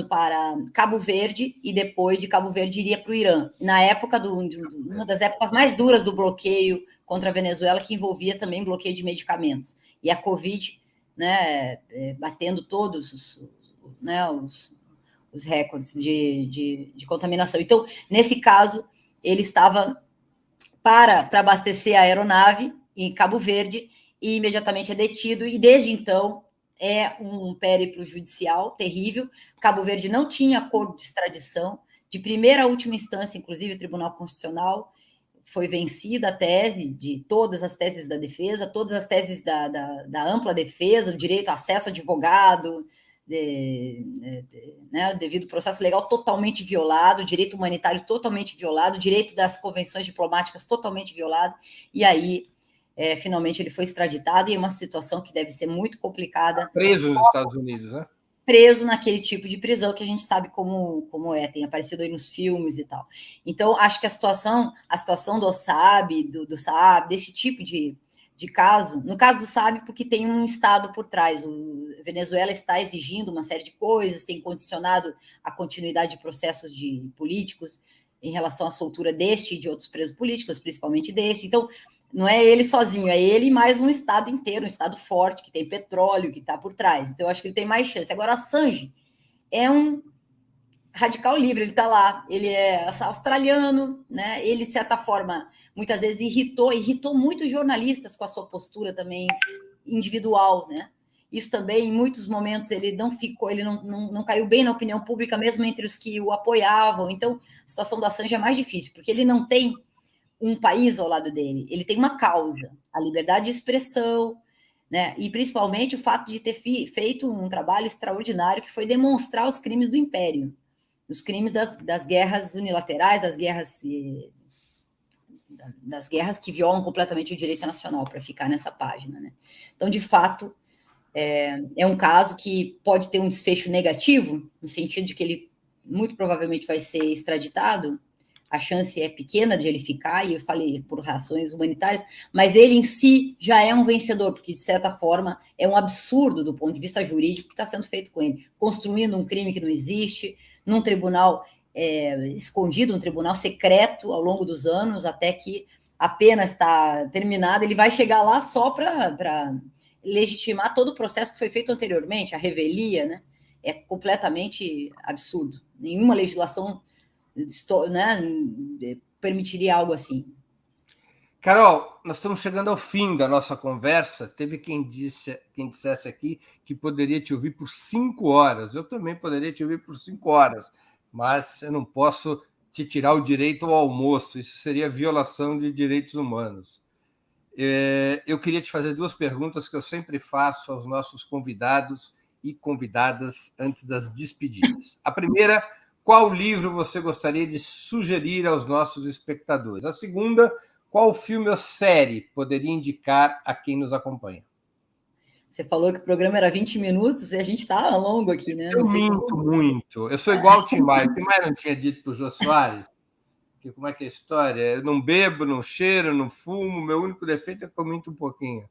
para Cabo Verde, e depois de Cabo Verde iria para o Irã, na época uma das épocas mais duras do bloqueio contra a Venezuela, que envolvia também bloqueio de medicamentos. E a Covid, né, batendo todos os recordes de contaminação. Então, nesse caso, ele estava para abastecer a aeronave em Cabo Verde e imediatamente é detido, e desde então é um périplo judicial terrível. Cabo Verde não tinha acordo de extradição, de primeira a última instância, inclusive o Tribunal Constitucional, foi vencida a tese de todas as teses da defesa, todas as teses da ampla defesa, o direito a acesso a advogado, né, o devido processo legal totalmente violado, o direito humanitário totalmente violado, o direito das convenções diplomáticas totalmente violado, e aí finalmente ele foi extraditado, em uma situação que deve ser muito complicada. Preso nos Estados Unidos, né? Preso naquele tipo de prisão que a gente sabe como é, tem aparecido aí nos filmes e tal. Então, acho que a situação do Saab, do Saab, desse tipo de caso, no caso do Saab, porque tem um Estado por trás, a Venezuela está exigindo uma série de coisas, tem condicionado a continuidade de processos políticos em relação à soltura deste e de outros presos políticos, principalmente deste. Então, Não é ele sozinho, é ele e mais um Estado inteiro, um Estado forte, que tem petróleo, que está por trás. Então, eu acho que ele tem mais chance. Agora, Assange é um radical livre, ele está lá, ele é australiano, né? Ele, de certa forma, muitas vezes irritou muitos jornalistas com a sua postura também individual, né? Isso também, em muitos momentos, ele não ficou, ele não caiu bem na opinião pública, mesmo entre os que o apoiavam. Então, a situação do Assange é mais difícil, porque ele não tem um país ao lado dele, ele tem uma causa, a liberdade de expressão, né? E principalmente o fato de ter feito um trabalho extraordinário que foi demonstrar os crimes do Império, os crimes das guerras unilaterais, das guerras que violam completamente o direito nacional, para ficar nessa página, né? Então, de fato, é um caso que pode ter um desfecho negativo, no sentido de que ele muito provavelmente vai ser extraditado. A chance é pequena de ele ficar, e eu falei por razões humanitárias, mas ele em si já é um vencedor, porque, de certa forma, é um absurdo do ponto de vista jurídico que está sendo feito com ele, construindo um crime que não existe, num tribunal escondido, um tribunal secreto ao longo dos anos, até que a pena está terminada, ele vai chegar lá só para legitimar todo o processo que foi feito anteriormente, a revelia, né? É completamente absurdo. Nenhuma legislação, né, permitiria algo assim. Carol, nós estamos chegando ao fim da nossa conversa. Teve quem dissesse aqui que poderia te ouvir por 5 horas. Eu também poderia te ouvir por 5 horas, mas eu não posso te tirar o direito ao almoço. Isso seria violação de direitos humanos. Eu queria te fazer 2 perguntas que eu sempre faço aos nossos convidados e convidadas antes das despedidas. A primeira: qual livro você gostaria de sugerir aos nossos espectadores? A segunda: qual filme ou série poderia indicar a quem nos acompanha? Você falou que o programa era 20 minutos e a gente está longo aqui, né? Eu minto muito. Eu sou igual ao Tim Maia. O Tim Maia não tinha dito para o Jô Soares que como é que é a história? Eu não bebo, não cheiro, não fumo. Meu único defeito é que eu minto um pouquinho.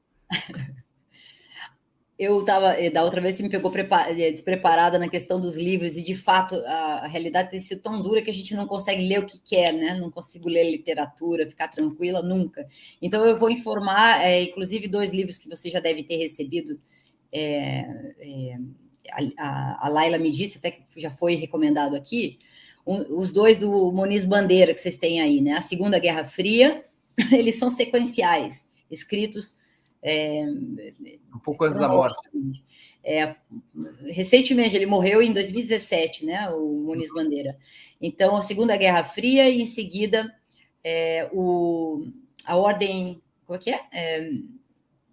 Eu estava, da outra vez, você me pegou despreparada na questão dos livros, e de fato a realidade tem sido tão dura que a gente não consegue ler o que quer, né? Não consigo ler literatura, ficar tranquila nunca. Então eu vou informar, inclusive, 2 livros que você já deve ter recebido. A Laila me disse, até que já foi recomendado aqui, os 2 do Muniz Bandeira que vocês têm aí, né? A Segunda Guerra Fria, eles são sequenciais, escritos um pouco antes da morte. Recentemente, ele morreu em 2017, né, o Muniz Bandeira. Então, a Segunda Guerra Fria, e em seguida a Ordem... Como é que é?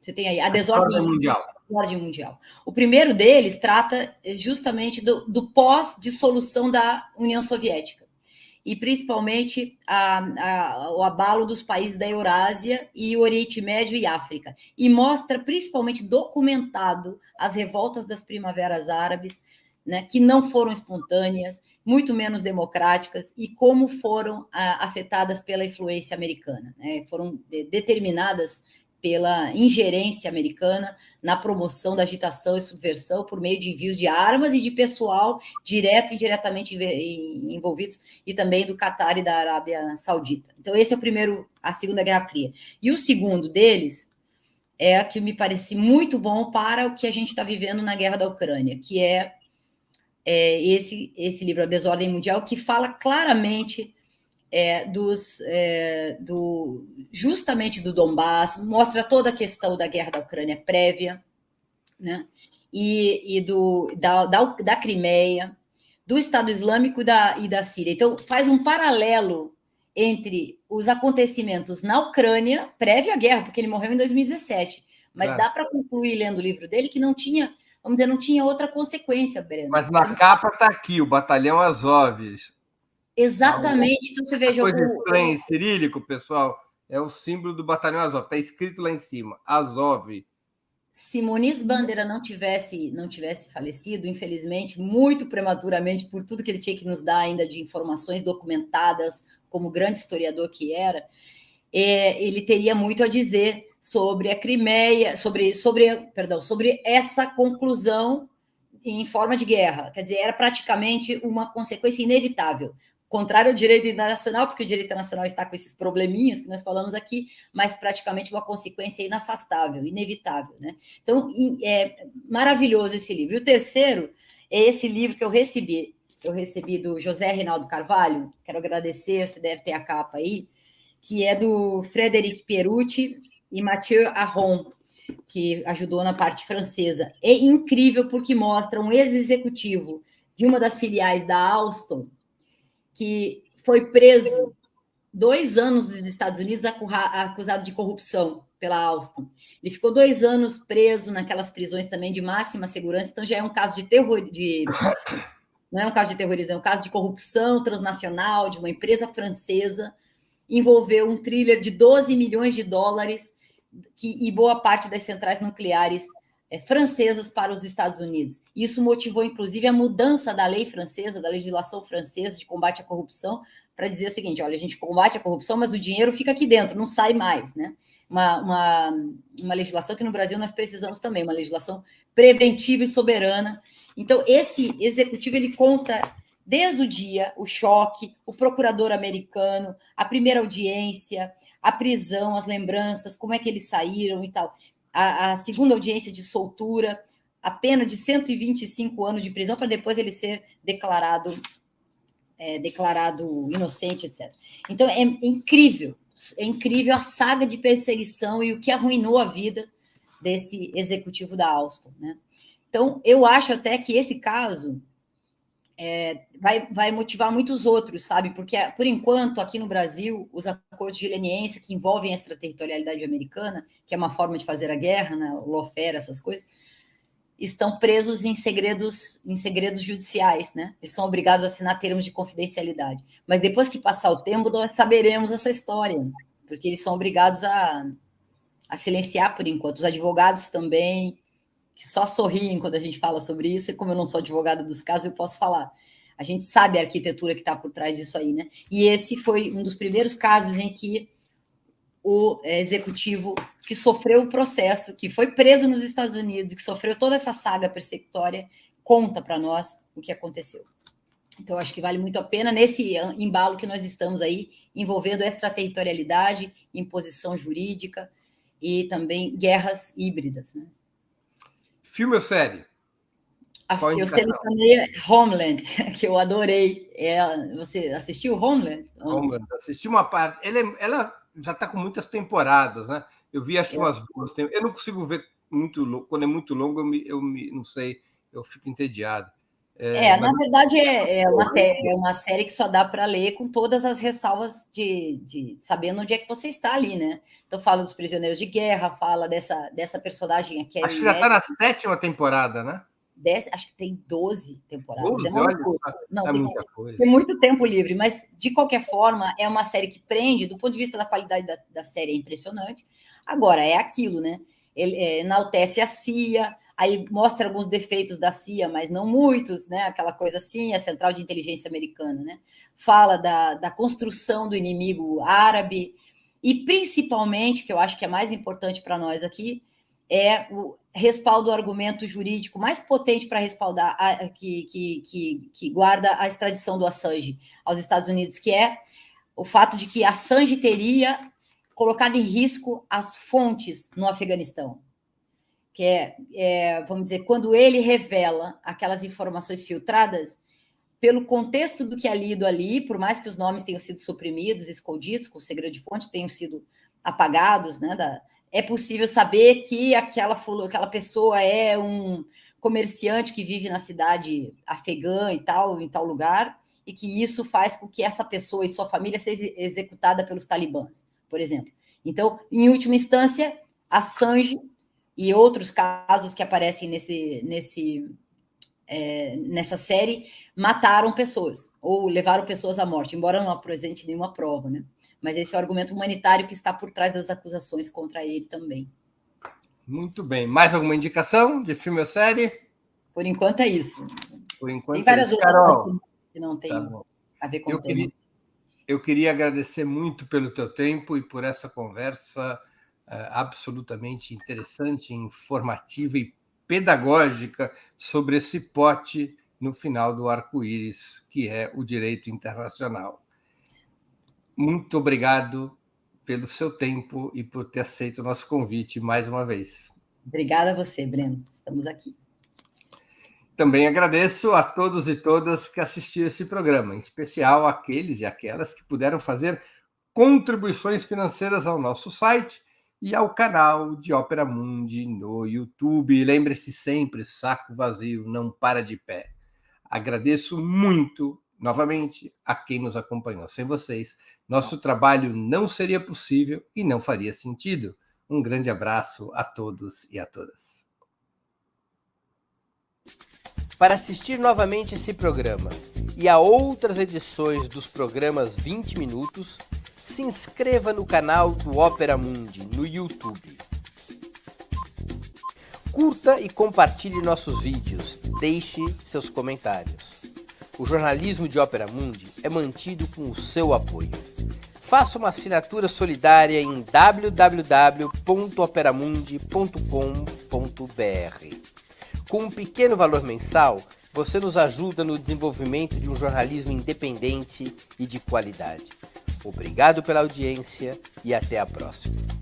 Você tem aí a Desordem Mundial. Ordem Mundial. O primeiro deles trata justamente do pós-dissolução da União Soviética, e principalmente o abalo dos países da Eurásia e o Oriente Médio e África. E mostra, principalmente documentado, as revoltas das primaveras árabes, né, que não foram espontâneas, muito menos democráticas, e como foram afetadas pela influência americana, né, foram determinadas pela ingerência americana na promoção da agitação e subversão por meio de envios de armas e de pessoal direto e indiretamente envolvidos, e também do Catar e da Arábia Saudita. Então, esse é o primeiro, a Segunda Guerra Fria. E o segundo deles é que me parece muito bom para o que a gente está vivendo na guerra da Ucrânia, que é esse livro, A Desordem Mundial, que fala claramente justamente do Donbass, mostra toda a questão da guerra da Ucrânia prévia, né? E da Crimeia, do Estado Islâmico e da Síria. Então, faz um paralelo entre os acontecimentos na Ucrânia, prévia à guerra, porque ele morreu em 2017, mas dá para concluir lendo o livro dele que não tinha, vamos dizer, não tinha outra consequência, Breno. Mas na capa está aqui, o Batalhão Azov. Exatamente. Então, você veja... Coisa estranha em cirílico, pessoal, é o símbolo do Batalhão Azov. Está escrito lá em cima, Azov. Se Muniz Bandeira não tivesse falecido, infelizmente, muito prematuramente, por tudo que ele tinha que nos dar ainda de informações documentadas, como grande historiador que era, ele teria muito a dizer sobre a Crimeia, sobre essa conclusão em forma de guerra. Quer dizer, era praticamente uma consequência inevitável. contrário ao direito internacional, porque o direito internacional está com esses probleminhas que nós falamos aqui, mas praticamente uma consequência inafastável, inevitável, né? Então, é maravilhoso esse livro. E o terceiro é esse livro que eu recebi do José Reinaldo Carvalho, quero agradecer, você deve ter a capa aí, que é do Frédéric Pierucci e Mathieu Aron, que ajudou na parte francesa. É incrível porque mostra um ex-executivo de uma das filiais da Alstom, que foi preso 2 anos nos Estados Unidos acusado de corrupção pela Alstom. Ele ficou 2 anos preso naquelas prisões também de máxima segurança, então já é um caso de terror, não é um caso de terrorismo, é um caso de corrupção transnacional de uma empresa francesa, envolveu um thriller de 12 milhões de dólares e boa parte das centrais nucleares francesas para os Estados Unidos. Isso motivou, inclusive, a mudança da lei francesa, da legislação francesa de combate à corrupção, para dizer o seguinte: olha, a gente combate a corrupção, mas o dinheiro fica aqui dentro, não sai mais, né? Uma legislação que no Brasil nós precisamos também, uma legislação preventiva e soberana. Então, esse executivo, ele conta desde o dia, o choque, o procurador americano, a primeira audiência, a prisão, as lembranças, como é que eles saíram e tal. A segunda audiência de soltura, a pena de 125 anos de prisão para depois ele ser declarado inocente, etc. Então, é incrível a saga de perseguição e o que arruinou a vida desse executivo da Alstom, né? Então, eu acho até que esse caso vai motivar muitos outros, sabe? Porque, por enquanto, aqui no Brasil, os acordos de leniência que envolvem a extraterritorialidade americana, que é uma forma de fazer a guerra, né? O lawfare, essas coisas, estão presos em segredos judiciais, né? Eles são obrigados a assinar termos de confidencialidade. Mas depois que passar o tempo, nós saberemos essa história, porque eles são obrigados a silenciar por enquanto. Os advogados também, que só sorriem quando a gente fala sobre isso, e como eu não sou advogada dos casos, eu posso falar. A gente sabe a arquitetura que está por trás disso aí, né? E esse foi um dos primeiros casos em que o executivo que sofreu o processo, que foi preso nos Estados Unidos, que sofreu toda essa saga persecutória, conta para nós o que aconteceu. Então, acho que vale muito a pena nesse embalo que nós estamos aí, envolvendo extraterritorialidade, imposição jurídica e também guerras híbridas, né? Filme ou série? Eu selecionei Homeland, que eu adorei. Você assistiu Homeland? Homeland, assisti uma parte. Ela já está com muitas temporadas, né? Eu vi acho que umas 2 temporadas. Eu não consigo ver quando é muito longo, não sei, eu fico entediado. Na verdade, é uma série que só dá para ler com todas as ressalvas de sabendo onde é que você está ali, né? Então, fala dos prisioneiros de guerra, fala dessa personagem aqui. Acho que já está na 7ª temporada, né? Acho que tem 12 temporadas. 12, tem muito tempo livre, mas, de qualquer forma, é uma série que prende, do ponto de vista da qualidade da série, é impressionante. Agora, é aquilo, né? Ele enaltece a CIA, aí mostra alguns defeitos da CIA, mas não muitos, né? Aquela coisa assim, a Central de Inteligência Americana, né? Fala da construção do inimigo árabe e, principalmente, que eu acho que é mais importante para nós aqui, é o respaldo do argumento jurídico mais potente para respaldar que guarda a extradição do Assange aos Estados Unidos, que é o fato de que Assange teria colocado em risco as fontes no Afeganistão. Que vamos dizer, quando ele revela aquelas informações filtradas, pelo contexto do que é lido ali, por mais que os nomes tenham sido suprimidos, escondidos, com segredo de fonte, tenham sido apagados, né, é possível saber que aquela pessoa é um comerciante que vive na cidade afegã e tal, em tal lugar, e que isso faz com que essa pessoa e sua família seja executada pelos talibãs, por exemplo. Então, em última instância, Assange e outros casos que aparecem nessa série mataram pessoas ou levaram pessoas à morte, embora não apresente nenhuma prova, né? Mas esse é o argumento humanitário que está por trás das acusações contra ele também. Muito bem. Mais alguma indicação de filme ou série? Por enquanto é isso. Por enquanto tem várias outras Carol, que não tem a ver com o tema. Eu queria agradecer muito pelo teu tempo e por essa conversa absolutamente interessante, informativa e pedagógica sobre esse pote no final do arco-íris, que é o direito internacional. Muito obrigado pelo seu tempo e por ter aceito o nosso convite mais uma vez. Obrigada a você, Breno. Estamos aqui. Também agradeço a todos e todas que assistiram esse programa, em especial aqueles e aquelas que puderam fazer contribuições financeiras ao nosso site e ao canal de Ópera Mundi no YouTube. Lembre-se sempre, saco vazio não para de pé. Agradeço muito, novamente, a quem nos acompanhou. Sem vocês, nosso trabalho não seria possível e não faria sentido. Um grande abraço a todos e a todas. Para assistir novamente esse programa e a outras edições dos programas 20 Minutos, se inscreva no canal do Ópera Mundi no YouTube. Curta e compartilhe nossos vídeos, deixe seus comentários. O jornalismo de Ópera Mundi é mantido com o seu apoio. Faça uma assinatura solidária em www.operamundi.com.br. Com um pequeno valor mensal, você nos ajuda no desenvolvimento de um jornalismo independente e de qualidade. Obrigado pela audiência e até a próxima.